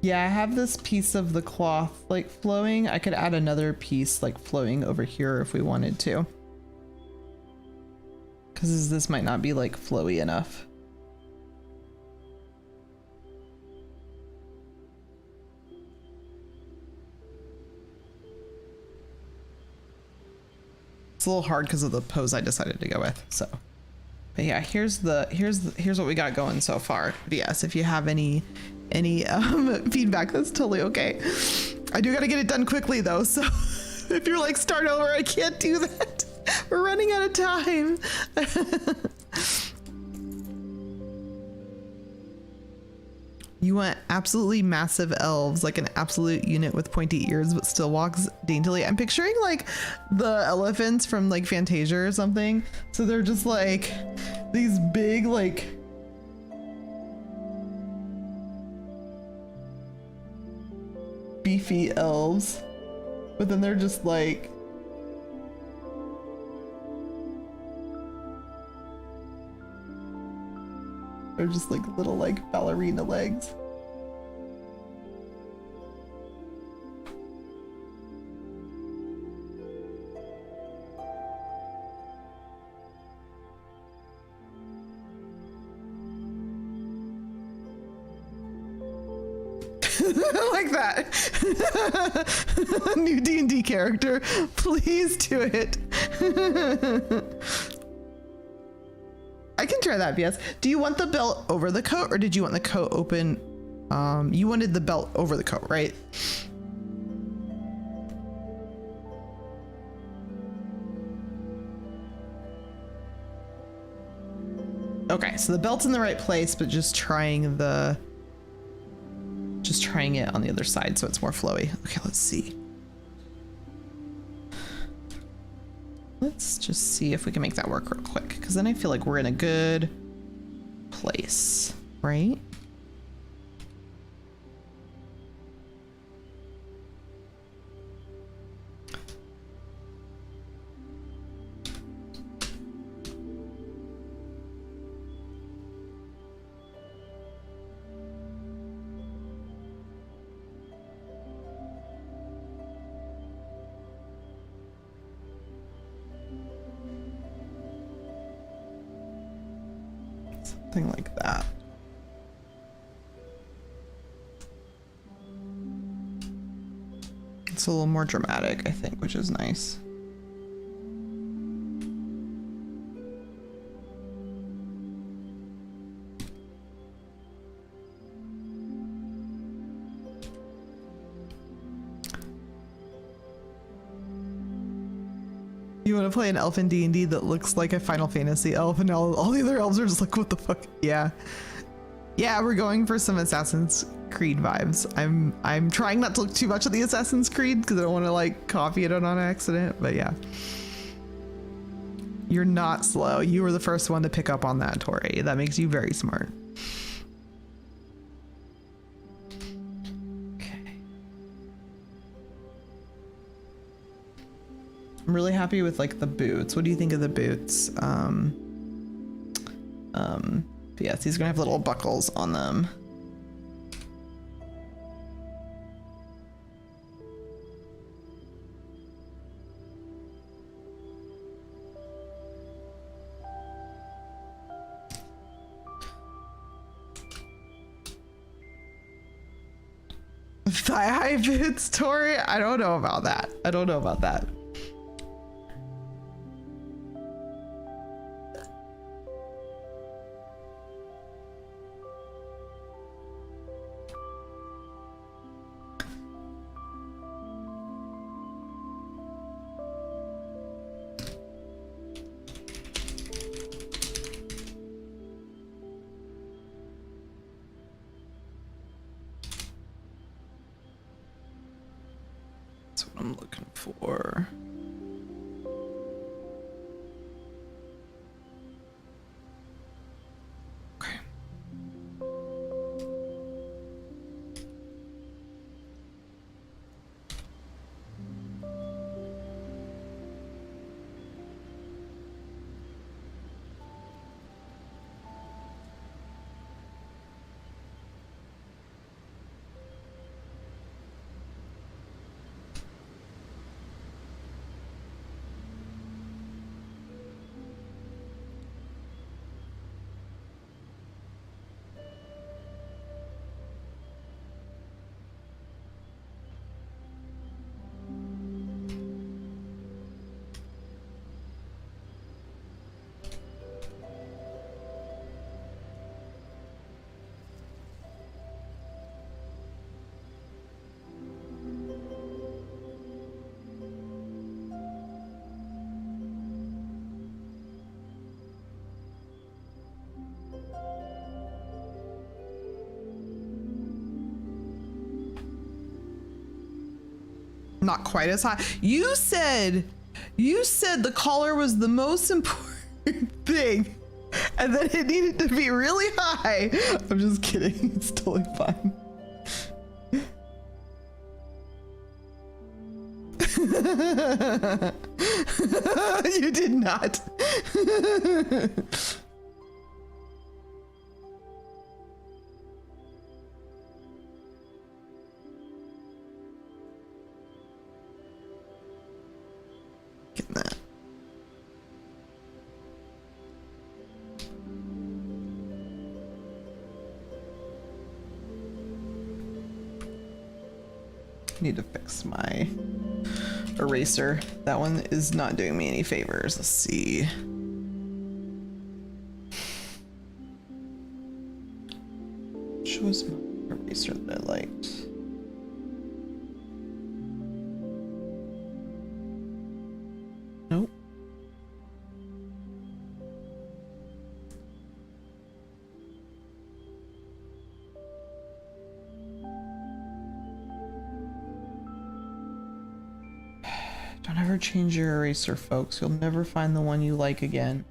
Yeah, I have this piece of the cloth like flowing. I could add another piece like flowing over here if we wanted to. Because this might not be like flowy enough. It's a little hard because of the pose I decided to go with, so. But yeah, here's what we got going so far. VS, if you have any feedback, that's totally okay. I do gotta get it done quickly though, so if you're like start over, I can't do that. We're running out of time. You want absolutely massive elves, like an absolute unit with pointy ears but still walks daintily. I'm picturing like the elephants from like Fantasia or something. So they're just like these big like beefy elves, but then they're just like little like ballerina legs. Like that. New D&D character. Please do it. I can try that, BS. Do you want the belt over the coat or did you want the coat open? You wanted the belt over the coat, right? Okay, so the belt's in the right place, but just trying it on the other side so it's more flowy. Okay, let's see. Let's just see if we can make that work real quick, because then I feel like we're in a good place, right? Something like that. It's a little more dramatic, I think, which is nice. You want to play an elf in D&D that looks like a Final Fantasy elf, and all the other elves are just like, what the fuck? Yeah. Yeah, we're going for some Assassin's Creed vibes. I'm trying not to look too much at the Assassin's Creed because I don't want to like copy it on accident, but yeah. You're not slow. You were the first one to pick up on that, Tori. That makes you very smart. I'm really happy with like the boots. What do you think of the boots? Yes, he's gonna have little buckles on them. Thigh-high boots, Tori? I don't know about that. I don't know about that. I'm looking for. Okay. not quite as high. You said the collar was the most important thing, and then it needed to be really high. I'm just kidding. It's totally fine. You did not. Get that. Need to fix my eraser. That one is not doing me any favors. Let's see. Which was my eraser that I liked? Nope. Don't ever change your eraser, folks. You'll never find the one you like again.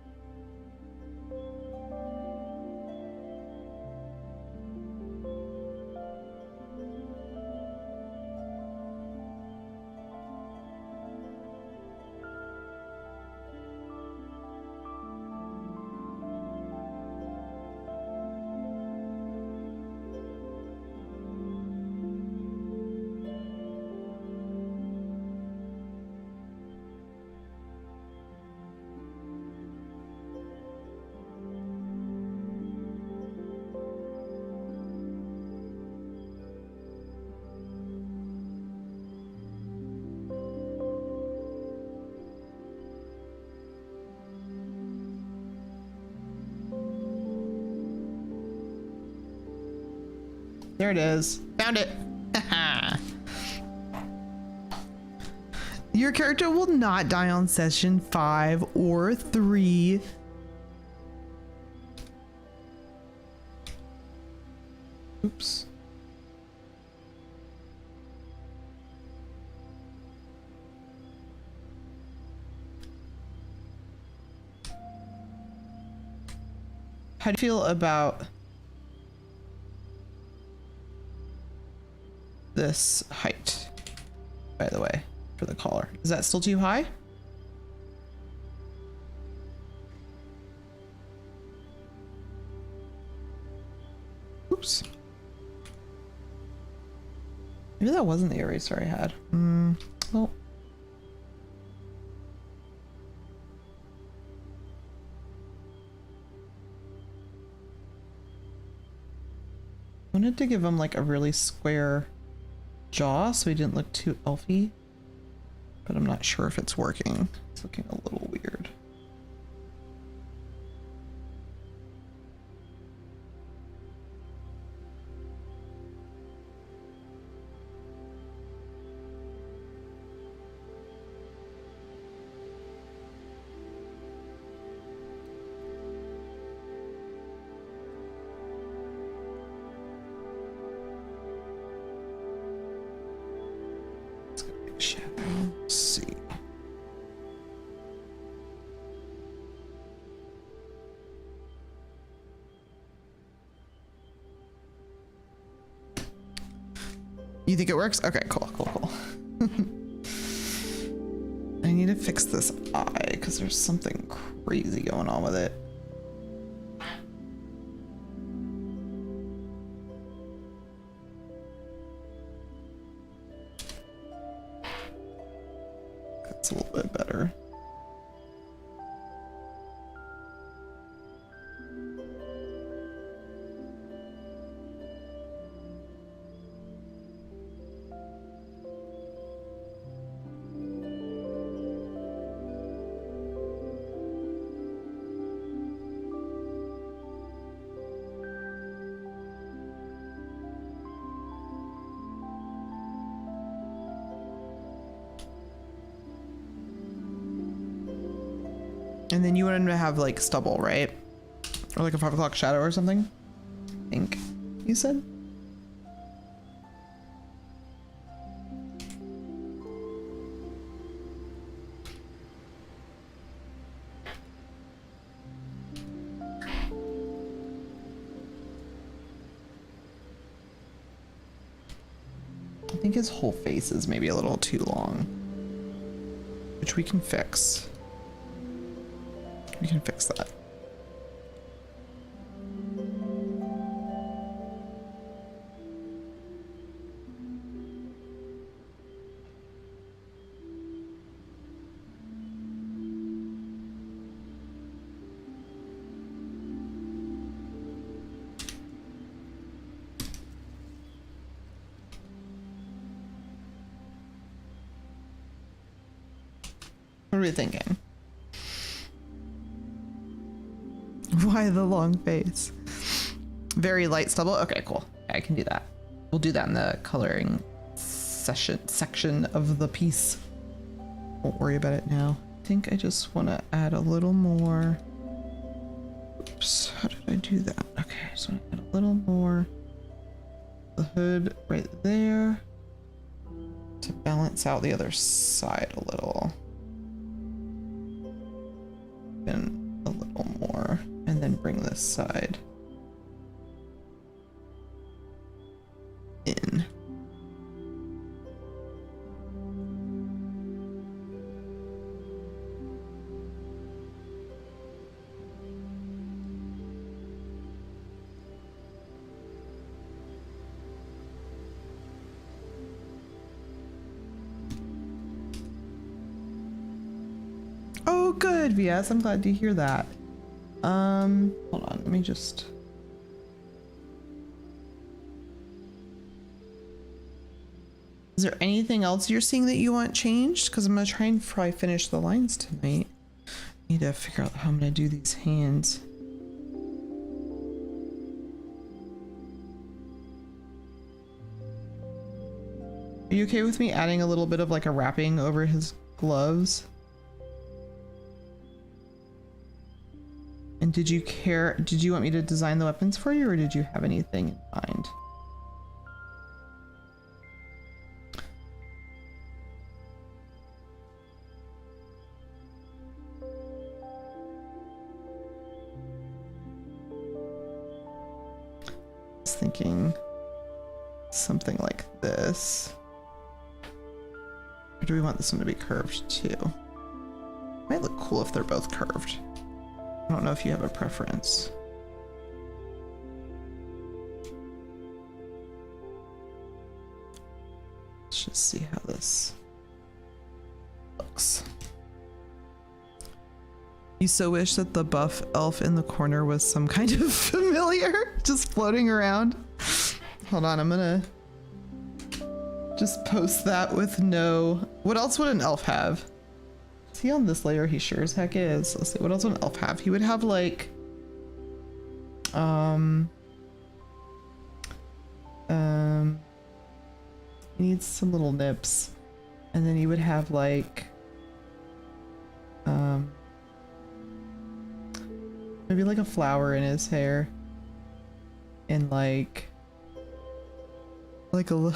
There it is. Found it. Your character will not die on session 5 or 3. Oops. How do you feel about this height, by the way, for the collar? Is that still too high? Oops. Maybe that wasn't the eraser I had. Well. I wanted to give him like a really square jaw so he didn't look too elfy, but I'm not sure if it's working. It's looking a little weird. You think it works? Okay, cool. I need to fix this eye because there's something crazy going on with it. That's a little bit better. And then you want him to have like stubble, right? Or like a 5 o'clock shadow or something? I think you said? think his whole face is maybe a little too long, which we can fix. We can fix that. What are we thinking? Why the long face? Very light stubble? Okay, cool. I can do that. We'll do that in the coloring section of the piece. Won't worry about it now. I think I just want to add a little more. Oops, how did I do that? Okay, so I add a little more. The hood right there to balance out the other side a little. And a little more, and then bring this side in. Oh, good, VS. I'm glad to hear that. Hold on. Let me just. Is there anything else you're seeing that you want changed? Because I'm gonna try and probably finish the lines tonight. Need to figure out how I'm gonna do these hands. Are you okay with me adding a little bit of like a wrapping over his gloves? And did you want me to design the weapons for you, or did you have anything in mind? I was thinking something like this. Or do we want this one to be curved too? Might look cool if they're both curved. I don't know if you have a preference. Let's just see how this looks. You so wish that the buff elf in the corner was some kind of familiar, just floating around. Hold on, I'm gonna just post that with no... What else would an elf have? Is he on this layer? He sure as heck is. Let's see, what else would an elf have? He would have like he needs some little nips, and then he would have like maybe like a flower in his hair, and like a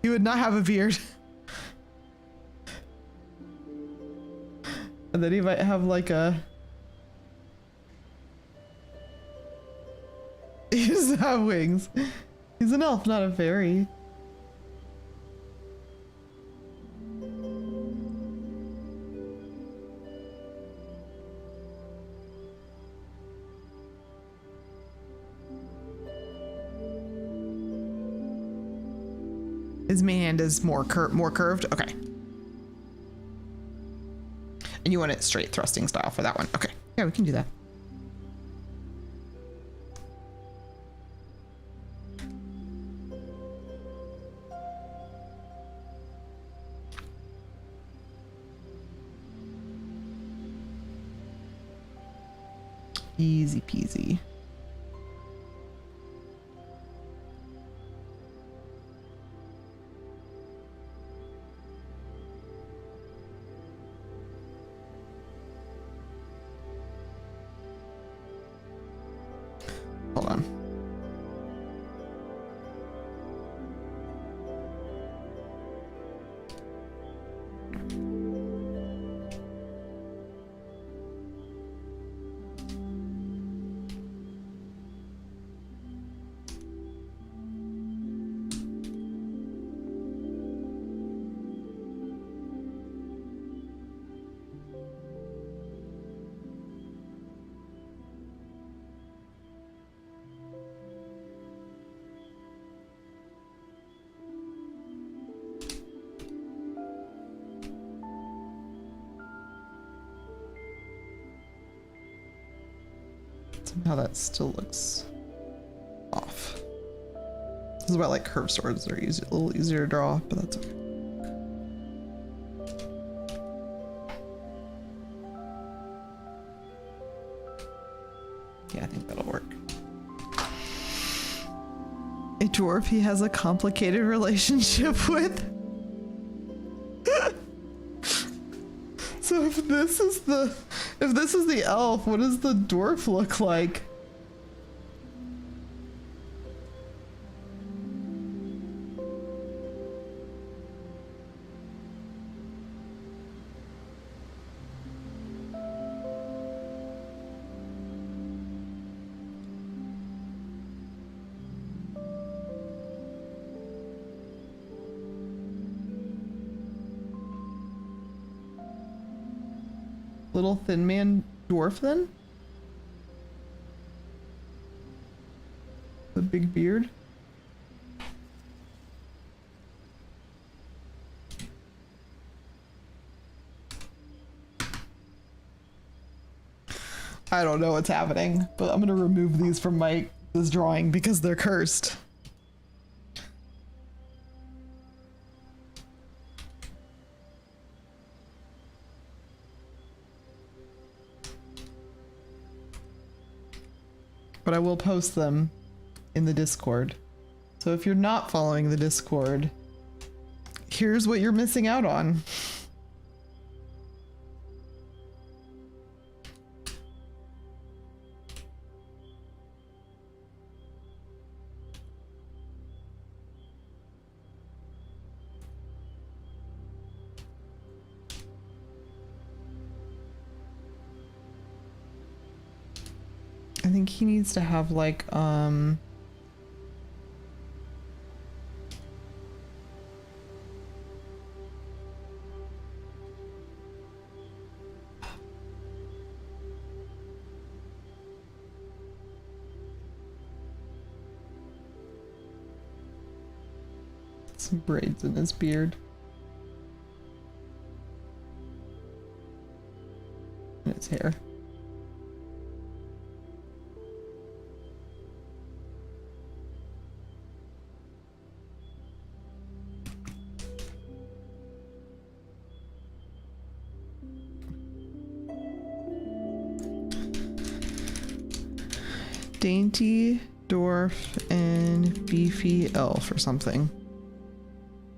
he would not have a beard. And then he might have like a... He doesn't have wings. He's an elf, not a fairy. His main hand is more curved? Okay. And you want it straight thrusting style for that one. Okay, yeah, we can do that. Easy peasy. Hold on. Somehow that still looks off. This is why I like curved swords. They're easy, a little easier to draw, but that's okay. Yeah, I think that'll work. A dwarf he has a complicated relationship with. So if this is the elf, what does the dwarf look like? Little thin man dwarf then? The big beard? I don't know what's happening, but I'm gonna remove these from this drawing because they're cursed. But I will post them in the Discord. So if you're not following the Discord, here's what you're missing out on. I think he needs to have like some braids in his beard. And his hair. Dainty dwarf and beefy elf or something.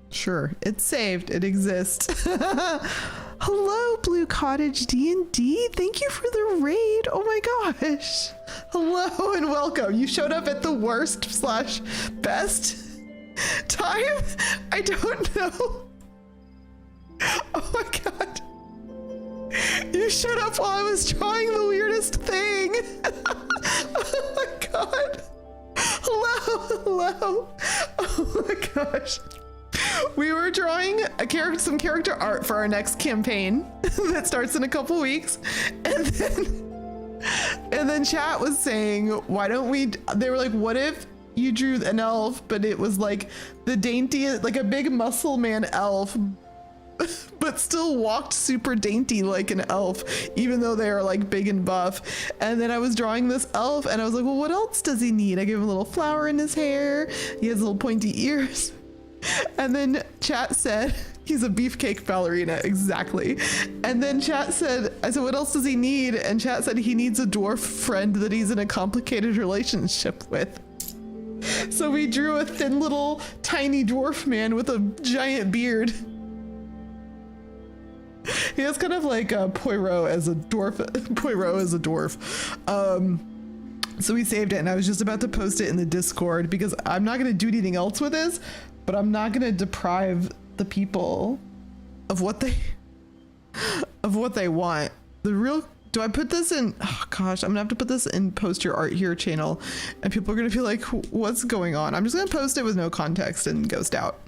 Sure, it's saved. It exists. Hello, Blue Cottage D&D. Thank you for the raid. Oh my gosh. Hello and welcome. You showed up at the worst/best time? I don't know. Oh my god. You showed up while I was drawing the weirdest thing. Oh my god. Hello. Oh my gosh. We were drawing some character art for our next campaign that starts in a couple weeks, and then chat was saying, why don't we, they were like, what if you drew an elf, but it was like the dainty, like a big muscle man elf, but still walked super dainty like an elf, even though they are like big and buff. And then I was drawing this elf and I was like, well, what else does he need? I gave him a little flower in his hair. He has little pointy ears. And then chat said, he's a beefcake ballerina, exactly. And then chat said, I said, what else does he need? And chat said he needs a dwarf friend that he's in a complicated relationship with. So we drew a thin little tiny dwarf man with a giant beard. He has kind of like a Poirot as a dwarf. So we saved it, and I was just about to post it in the Discord because I'm not going to do anything else with this, but I'm not going to deprive the people of what they want. Do I put this in? Oh gosh, I'm gonna have to put this in Post Your Art Here channel, and people are gonna feel like, what's going on? I'm just gonna post it with no context and ghost out.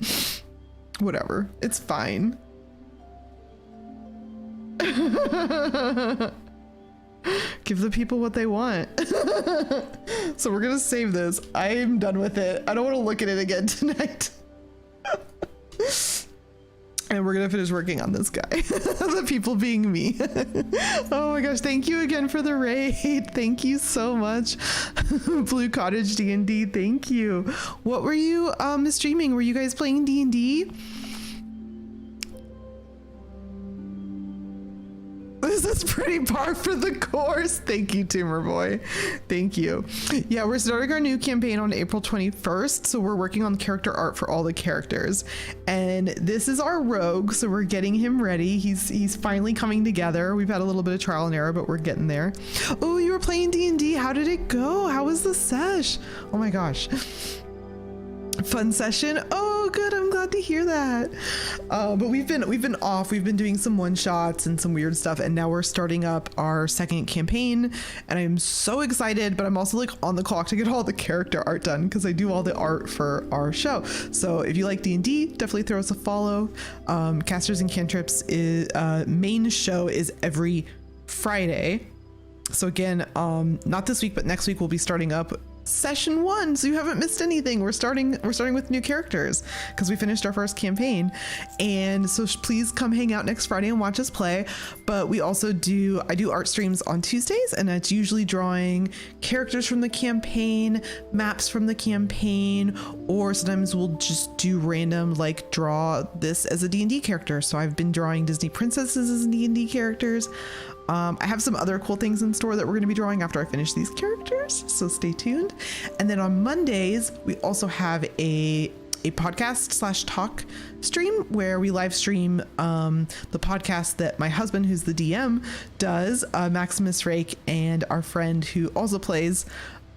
Whatever, it's fine. Give the people what they want. So we're gonna save this. I'm done with it. I don't want to look at it again tonight. And we're gonna finish working on this guy. The people being me. Oh my gosh, thank you again for the raid. Thank you so much. Blue Cottage D&D, thank you. What were you streaming? Were you guys playing D&D? This is pretty par for the course. Thank you, Tumor Boy. Thank you. Yeah, we're starting our new campaign on April 21st. So we're working on character art for all the characters. And this is our rogue. So we're getting him ready. He's finally coming together. We've had a little bit of trial and error, but we're getting there. Oh, you were playing D&D. How did it go? How was the sesh? Oh my gosh. Fun session. Oh, good. I'm glad to hear that. But we've been off. We've been doing some one shots and some weird stuff, and now we're starting up our second campaign. And I'm so excited, but I'm also like on the clock to get all the character art done because I do all the art for our show. So if you like D&D, definitely throw us a follow. Casters and Cantrips is main show is every Friday. So again, not this week, but next week we'll be starting up session 1, so you haven't missed anything. We're starting with new characters because we finished our first campaign, and so please come hang out next Friday and watch us play. But we also I do art streams on Tuesdays, and it's usually drawing characters from the campaign, maps from the campaign, or sometimes we'll just do random, like draw this as a D&D character. So I've been drawing Disney princesses as D&D characters. I have some other cool things in store that we're going to be drawing after I finish these characters, so stay tuned. And then on Mondays, we also have a podcast / talk stream where we live stream the podcast that my husband, who's the DM, does, Maximus Rake, and our friend who also plays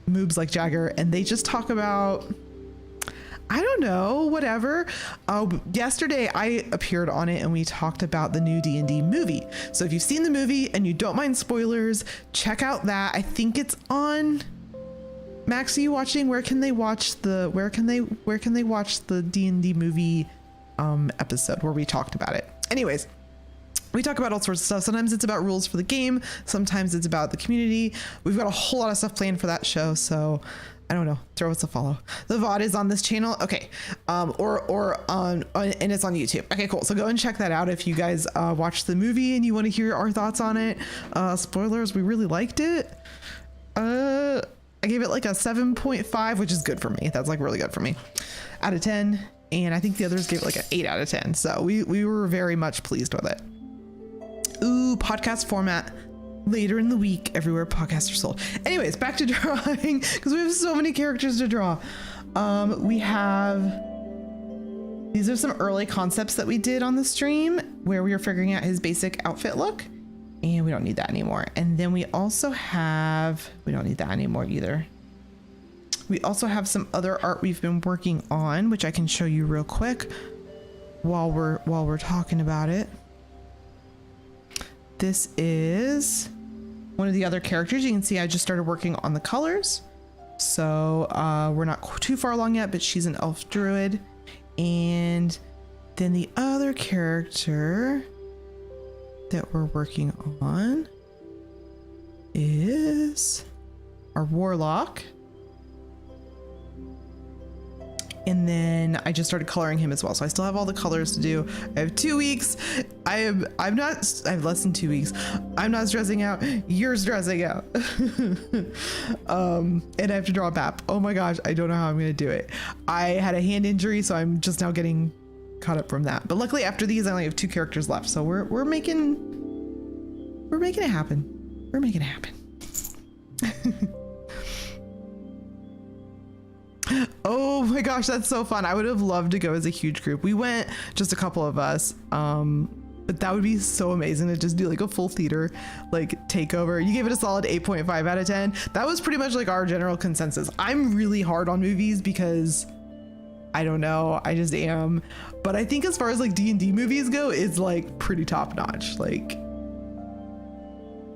Moobs Like Jagger, and they just talk about, I don't know, whatever. Yesterday I appeared on it and we talked about the new D&D movie. So if you've seen the movie and you don't mind spoilers, check out that. I think it's on. Max, are you watching? Where can they watch the D&D movie episode where we talked about it? Anyways, we talk about all sorts of stuff. Sometimes it's about rules for the game. Sometimes it's about the community. We've got a whole lot of stuff planned for that show. So I don't know, throw us a follow. The VOD is on this channel. Okay. Or on, and it's on YouTube. Okay, cool. So go and check that out if you guys watched the movie and you want to hear our thoughts on it. Spoilers, we really liked it. I gave it like a 7.5, which is good for me. That's like really good for me out of 10. And I think the others gave it like an 8 out of 10. So we were very much pleased with it. Ooh, podcast format. Later in the week, everywhere podcasts are sold. Anyways, back to drawing because we have so many characters to draw. These are some early concepts that we did on the stream where we were figuring out his basic outfit look, and we don't need that anymore. And then we don't need that anymore either. We also have some other art we've been working on, which I can show you real quick while we're talking about it. This is one of the other characters. You can see I just started working on the colors. So we're not too far along yet, but she's an elf druid. And then the other character that we're working on is our warlock. And then I just started coloring him as well. So I still have all the colors to do. I have 2 weeks. I have less than 2 weeks. I'm not stressing out. You're stressing out. And I have to draw a map. Oh my gosh. I don't know how I'm going to do it. I had a hand injury, so I'm just now getting caught up from that. But luckily after these, I only have 2 characters left. So we're making it happen. We're making it happen. Oh my gosh, that's so fun. I would have loved to go as a huge group. We went just a couple of us, but that would be so amazing to just do like a full theater like takeover. You gave it a solid 8.5 out of 10. That was pretty much like our general consensus. I'm really hard on movies because I don't know, I just am. But I think as far as like D&D movies go, it's like pretty top notch. Like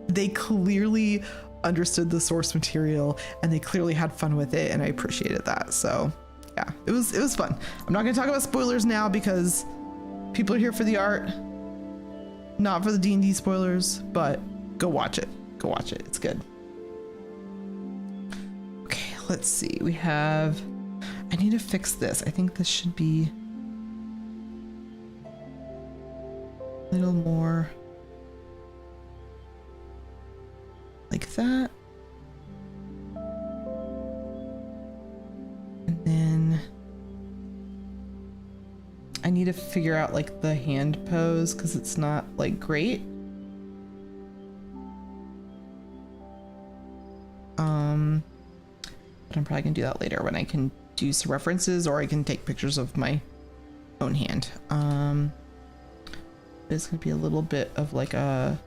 they clearly understood the source material and they clearly had fun with it, and I appreciated that. So yeah, it was fun. I'm not gonna talk about spoilers now because people are here for the art, not for the D&D spoilers, but go watch it. It's good. Okay, let's see. I need to fix this. I think this should be A little more like that. And then I need to figure out like the hand pose because it's not like great. But I'm probably gonna do that later when I can do some references, or I can take pictures of my own hand. It's gonna be a little bit of like a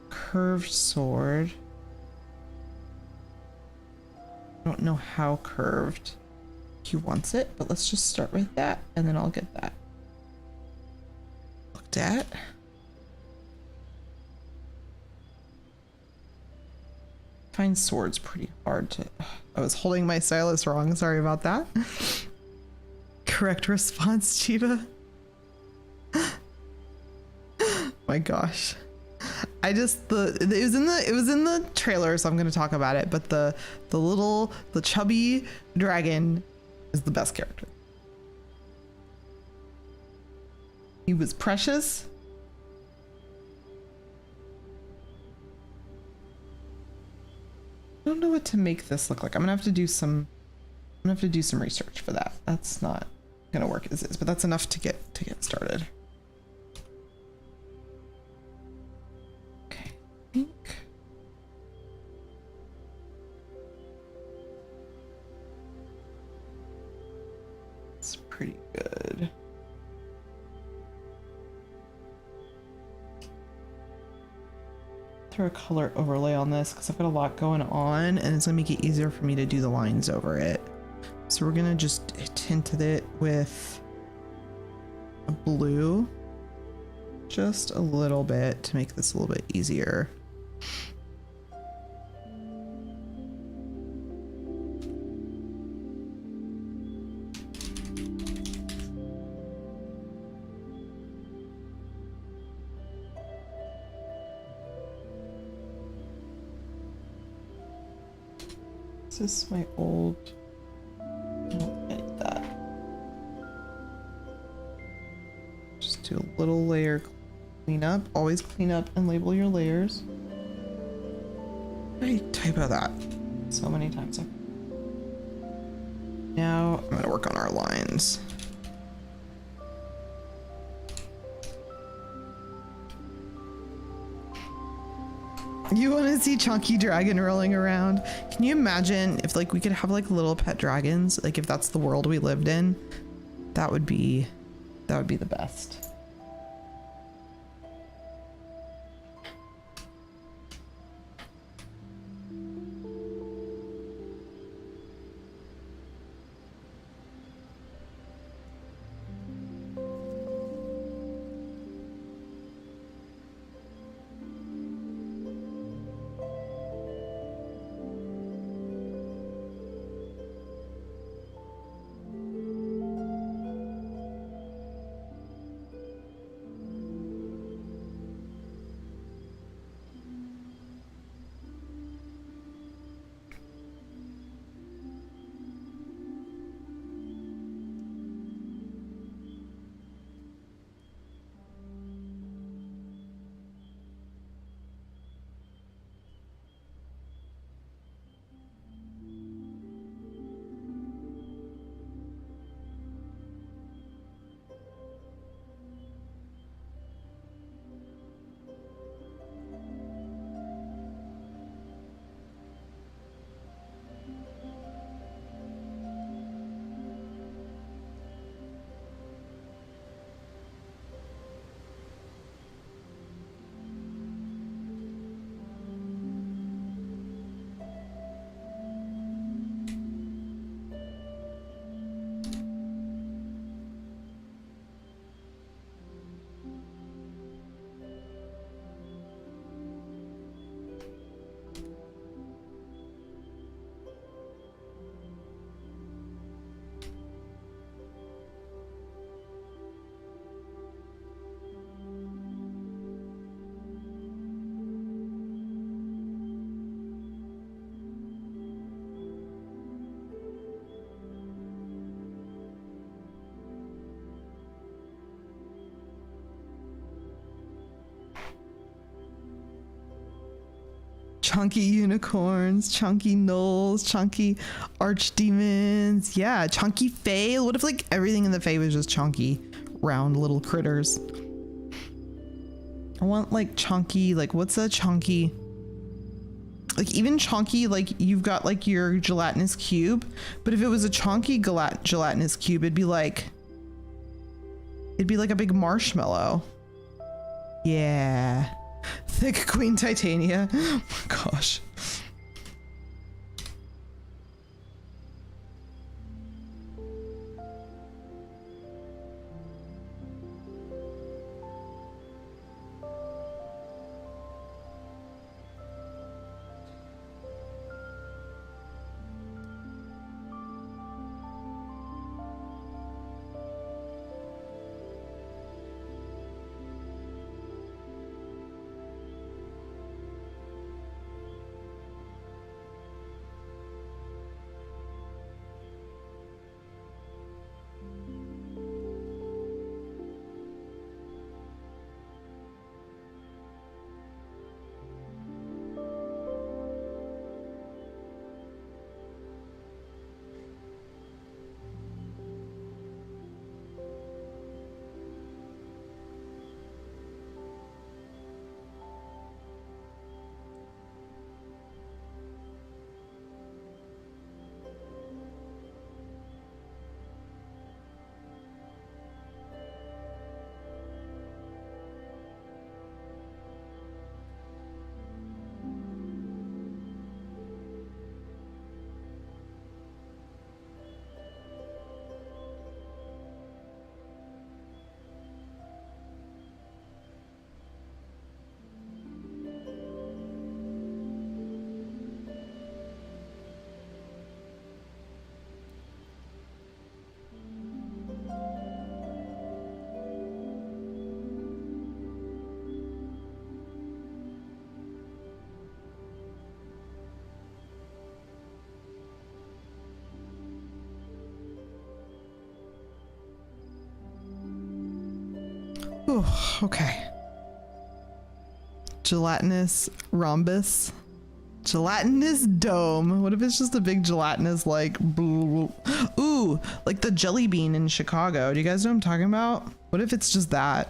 curved sword. I don't know how curved he wants it, but let's just start with that and then I'll get that looked at. Find swords pretty hard to. I was holding my stylus wrong, sorry about that. Correct response, Chiba. My gosh. I just it was in the trailer, so I'm gonna talk about it, but the chubby dragon is the best character. He was precious. I don't know what to make this look like. I'm gonna have to do some research for that. That's not gonna work as is, but that's enough to get started. Okay, I think it's pretty good. Throw a color overlay on this because I've got a lot going on and it's gonna make it easier for me to do the lines over it. So we're gonna just tint it with a blue, just a little bit to make this a little bit easier. This is my old. I'll edit that. Just do a little layer clean up. Always clean up and label your layers. I typo that so many times. Now I'm gonna work on our lines. You want to see Chunky Dragon rolling around? Can you imagine if like we could have like little pet dragons? Like if that's the world we lived in, that would be the best. chunky unicorns, chunky gnolls, chunky archdemons. Yeah, chunky fae. What if like everything in the fae was just chunky, round little critters? I want like chunky, like what's a chunky? Like even chunky, like you've got like your gelatinous cube, but if it was a chunky gelatinous cube, it'd be like a big marshmallow. Yeah. Thick Queen Titania. Oh my gosh. Ooh, okay. Gelatinous rhombus. Gelatinous dome. What if it's just a big gelatinous like ooh, like the jelly bean in Chicago. Do you guys know what I'm talking about? What if it's just that?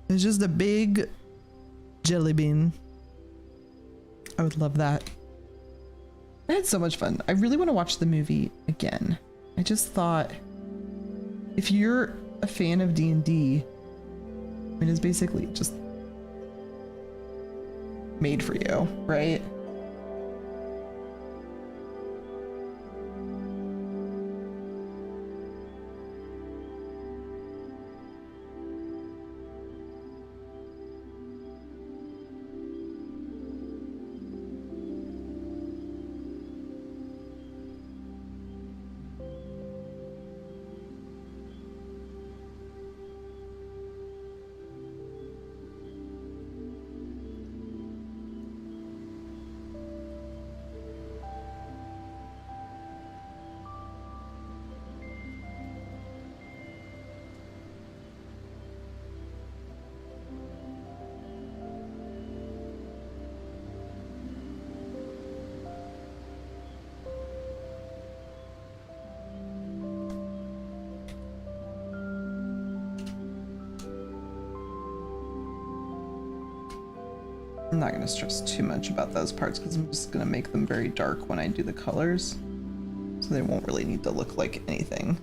It's just a big jelly bean. I would love that. I had so much fun. I really want to watch the movie again. I just thought if you're a fan of D&D, I mean, it's basically just made for you, right? I'm not going to stress too much about those parts because I'm just going to make them very dark when I do the colors, so they won't really need to look like anything.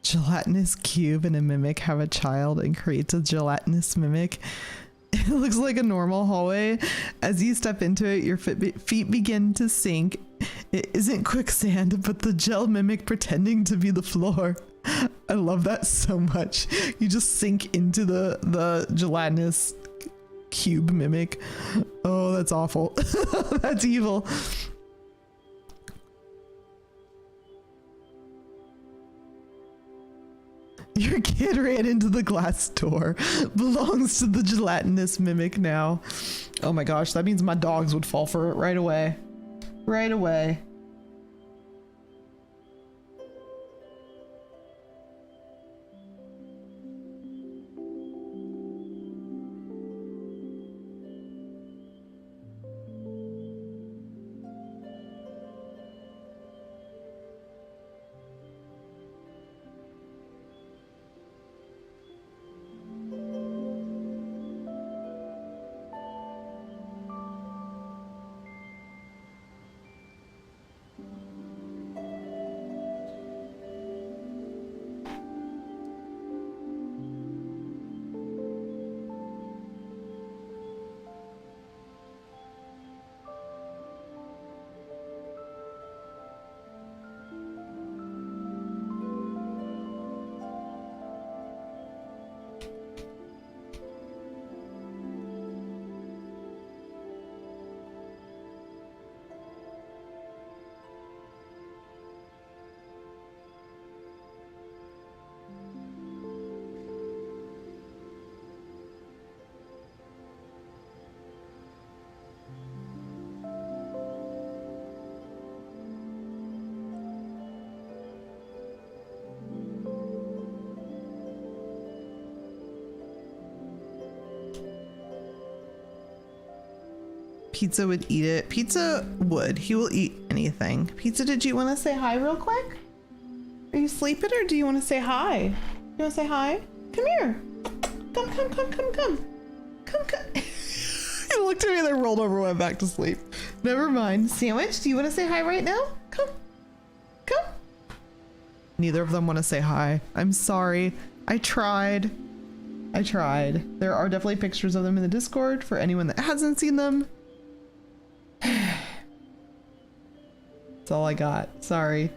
Gelatinous cube and a mimic have a child and creates a gelatinous mimic. It looks like a normal hallway. As you step into it, your feet begin to sink. It isn't quicksand, but the gel mimic pretending to be the floor. I love that so much. You just sink into the gelatinous cube mimic. Oh, that's awful. That's evil. Your kid ran into the glass door. Belongs to the gelatinous mimic now. Oh my gosh, that means my dogs would fall for it right away. Right away. Pizza would eat it. Pizza would. He will eat anything. Pizza, did you want to say hi real quick? Are you sleeping or do you want to say hi? You want to say hi? Come here. Come. Come. He looked at me and then rolled over and went back to sleep. Never mind. Sandwich, do you want to say hi right now? Come. Neither of them want to say hi. I'm sorry. I tried. There are definitely pictures of them in the Discord for anyone that hasn't seen them. That's all I got. Sorry.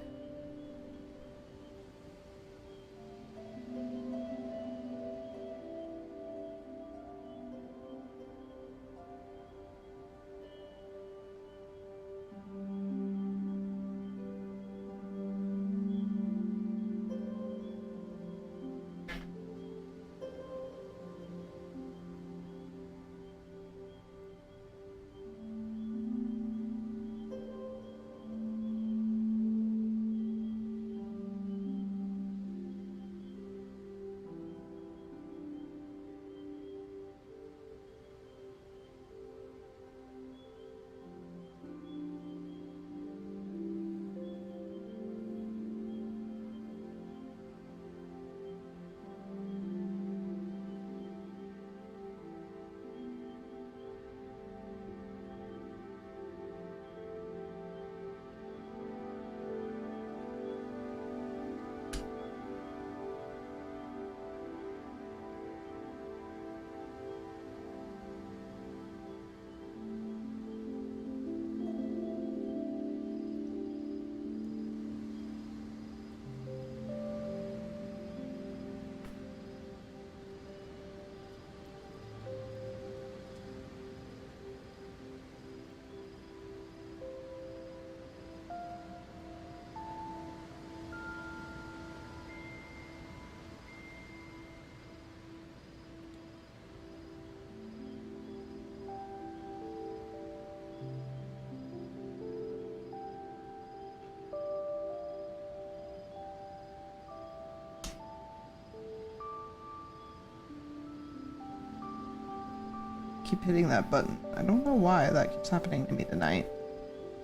Keep hitting that button. I don't know why that keeps happening to me tonight.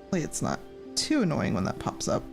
Hopefully it's not too annoying when that pops up.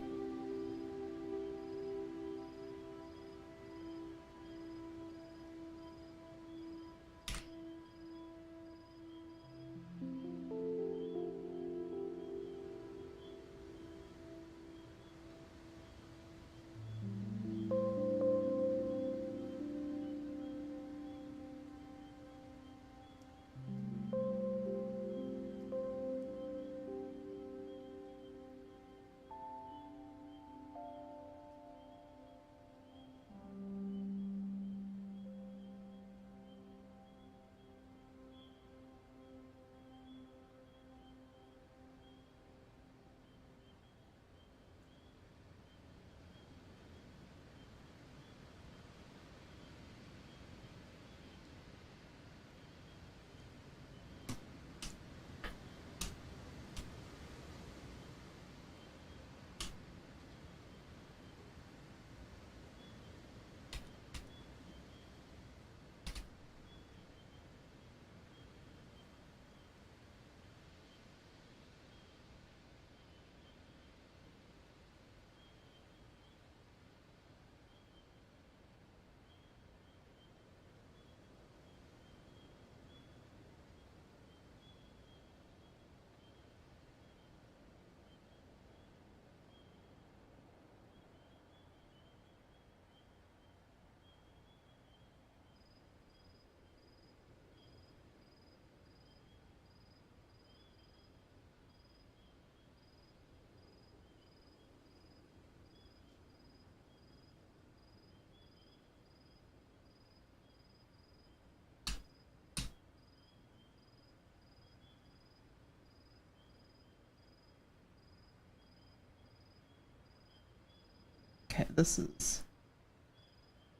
this is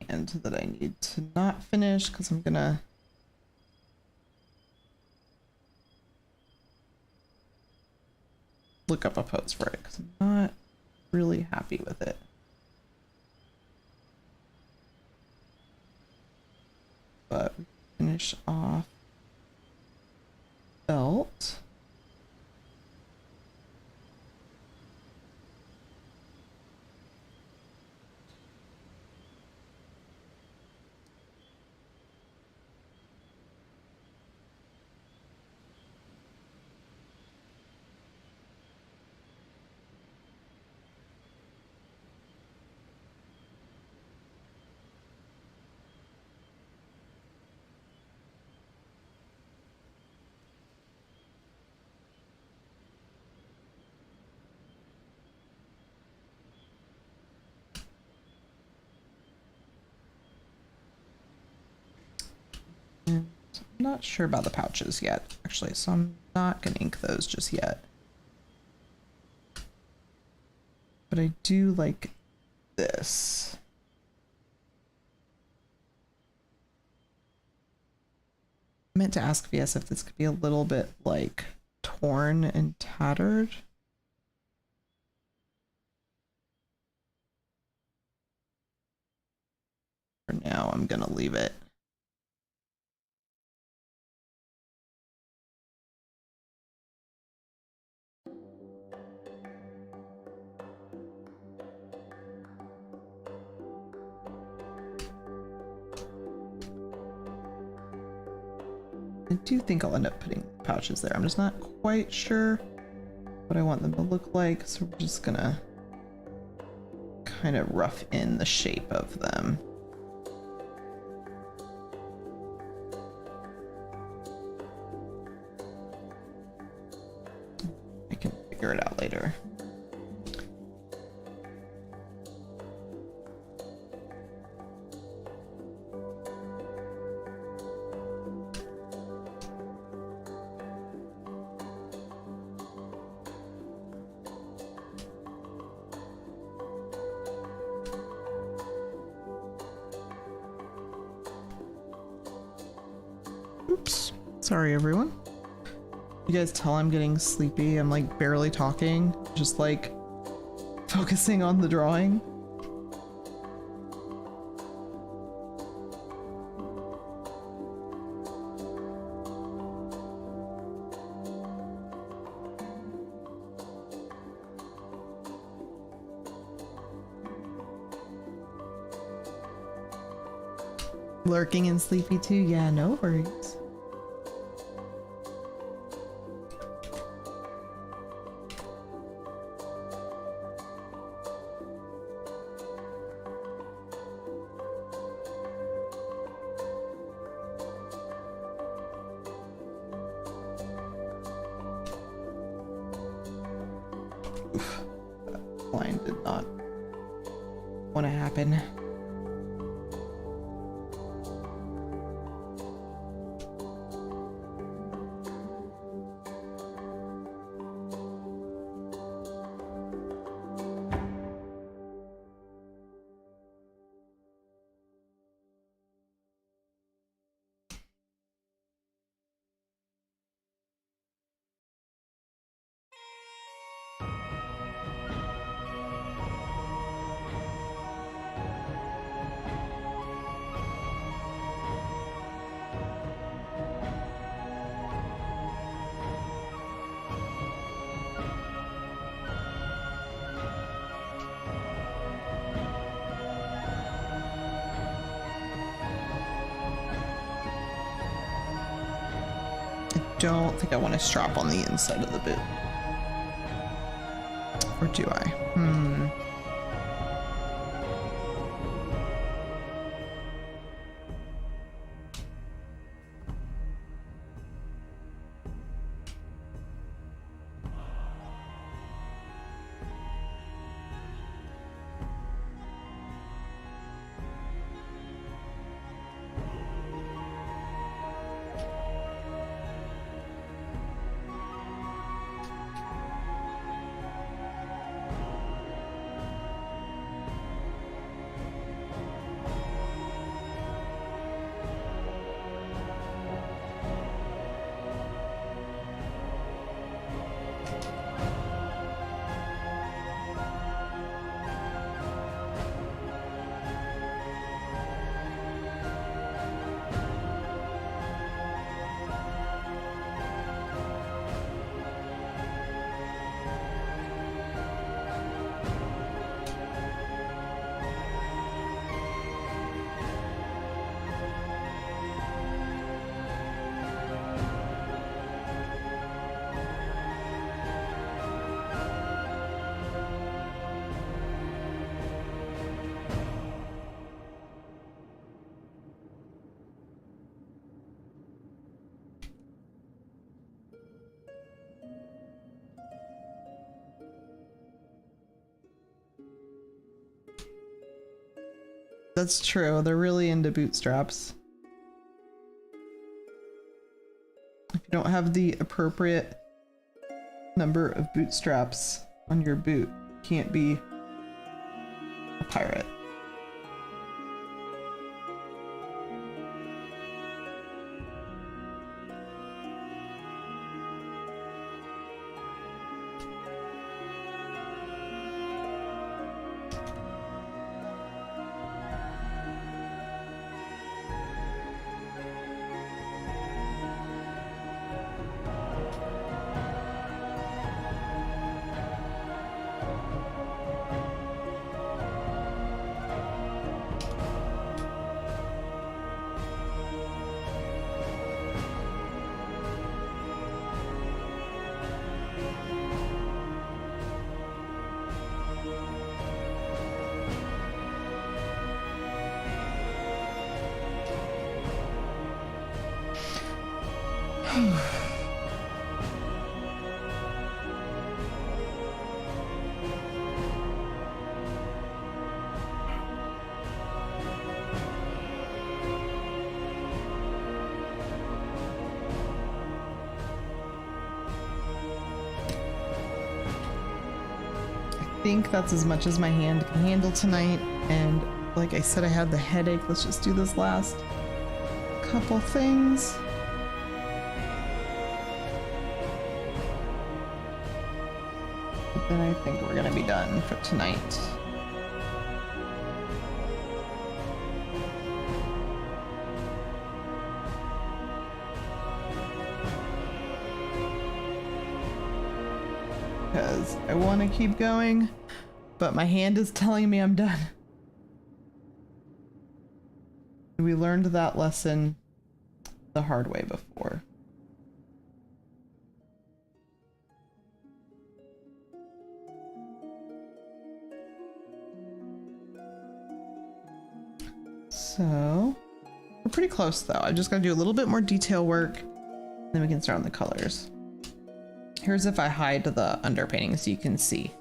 and that I need to not finish because I'm gonna look up a pose for it because I'm not really happy with it. But we finish off belt. And I'm not sure about the pouches yet, actually, so I'm not gonna ink those just yet. But I do like this. I meant to ask VS if this could be a little bit like torn and tattered. For now, I'm gonna leave it. I do think I'll end up putting pouches there. I'm just not quite sure what I want them to look like, so we're just gonna kind of rough in the shape of them. I can figure it out later. Oops. Sorry, everyone. You guys tell I'm getting sleepy. I'm like barely talking, just like focusing on the drawing. Lurking and sleepy too? Yeah, no worries. Oof, that line did not want to happen. Don't think I want to strap on the inside of the boot. Or do I? That's true. They're really into bootstraps. If you don't have the appropriate number of bootstraps on your boot, you can't be a pirate. I think that's as much as my hand can handle tonight, and like I said, I had the headache. Let's just do this last couple things. But then I think we're gonna be done for tonight. Because I want to keep going, but my hand is telling me I'm done. We learned that lesson the hard way before. So, we're pretty close though. I just got to do a little bit more detail work, then we can start on the colors. Here's if I hide the underpainting so you can see.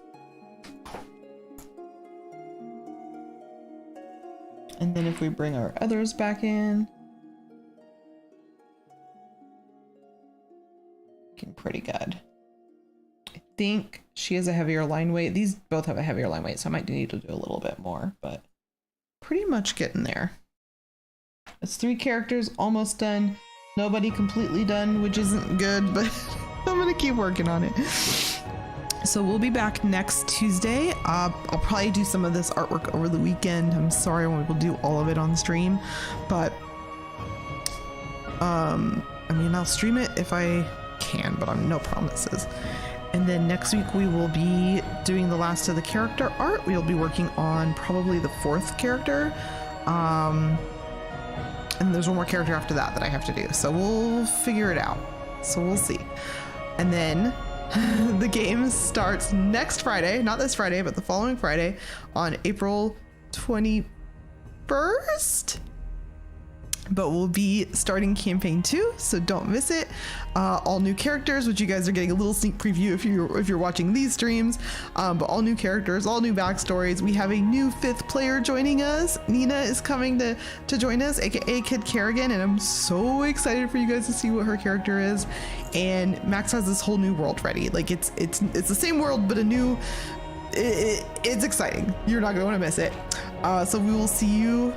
And then if we bring our others back in, looking pretty good. I think she has a heavier line weight. These both have a heavier line weight, so I might need to do a little bit more, but pretty much getting there. It's 3 characters, almost done. Nobody completely done, which isn't good, but I'm gonna keep working on it. So we'll be back next Tuesday. I'll probably do some of this artwork over the weekend. I'm sorry I won't be able to do all of it on stream, but I mean, I'll stream it if I can, but I'm no promises. And then next week we will be doing the last of the character art. We'll be working on probably the 4th character. And there's one more character after that I have to do. So we'll figure it out. So we'll see. And then the game starts next Friday, not this Friday, but the following Friday on April 21st. But we'll be starting campaign 2, so don't miss it. All new characters, which you guys are getting a little sneak preview if you're watching these streams. But all new characters, all new backstories. We have a new 5th player joining us. Nina is coming to join us, aka Kid Kerrigan, and I'm so excited for you guys to see what her character is. And Max has this whole new world ready. Like it's the same world, but a new. It's exciting. You're not gonna want to miss it. So we will see you.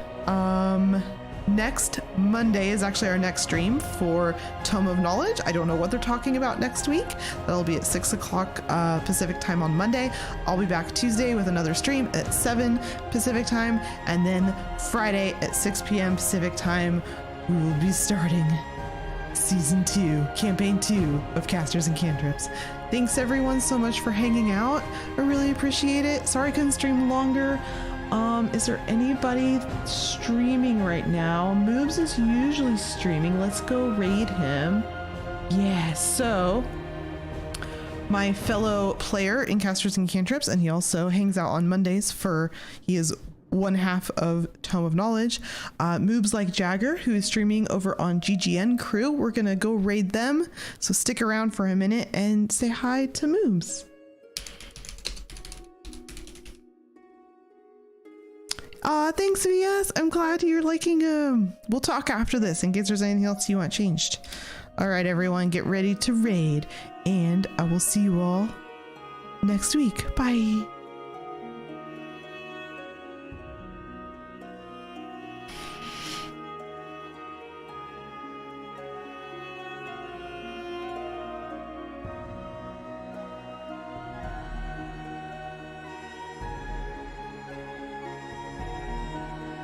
Next Monday is actually our next stream for Tome of Knowledge. I don't know what they're talking about next week. That'll be at 6 o'clock Pacific time on Monday. I'll be back Tuesday with another stream at 7 Pacific time. And then Friday at 6 p.m. Pacific time, we will be starting Season 2, Campaign 2 of Casters and Cantrips. Thanks everyone so much for hanging out. I really appreciate it. Sorry I couldn't stream longer. Is there anybody streaming right now? Moobs is usually streaming. Let's go raid him. Yeah, so my fellow player in Casters and Cantrips, and he also hangs out on Mondays he is one half of Tome of Knowledge. Moobs Like Jagger, who is streaming over on GGN Crew. We're gonna go raid them, so stick around for a minute and say hi to Moobs. Thanks, VS. I'm glad you're liking them. We'll talk after this in case there's anything else you want changed. All right, everyone, get ready to raid, and I will see you all next week. Bye.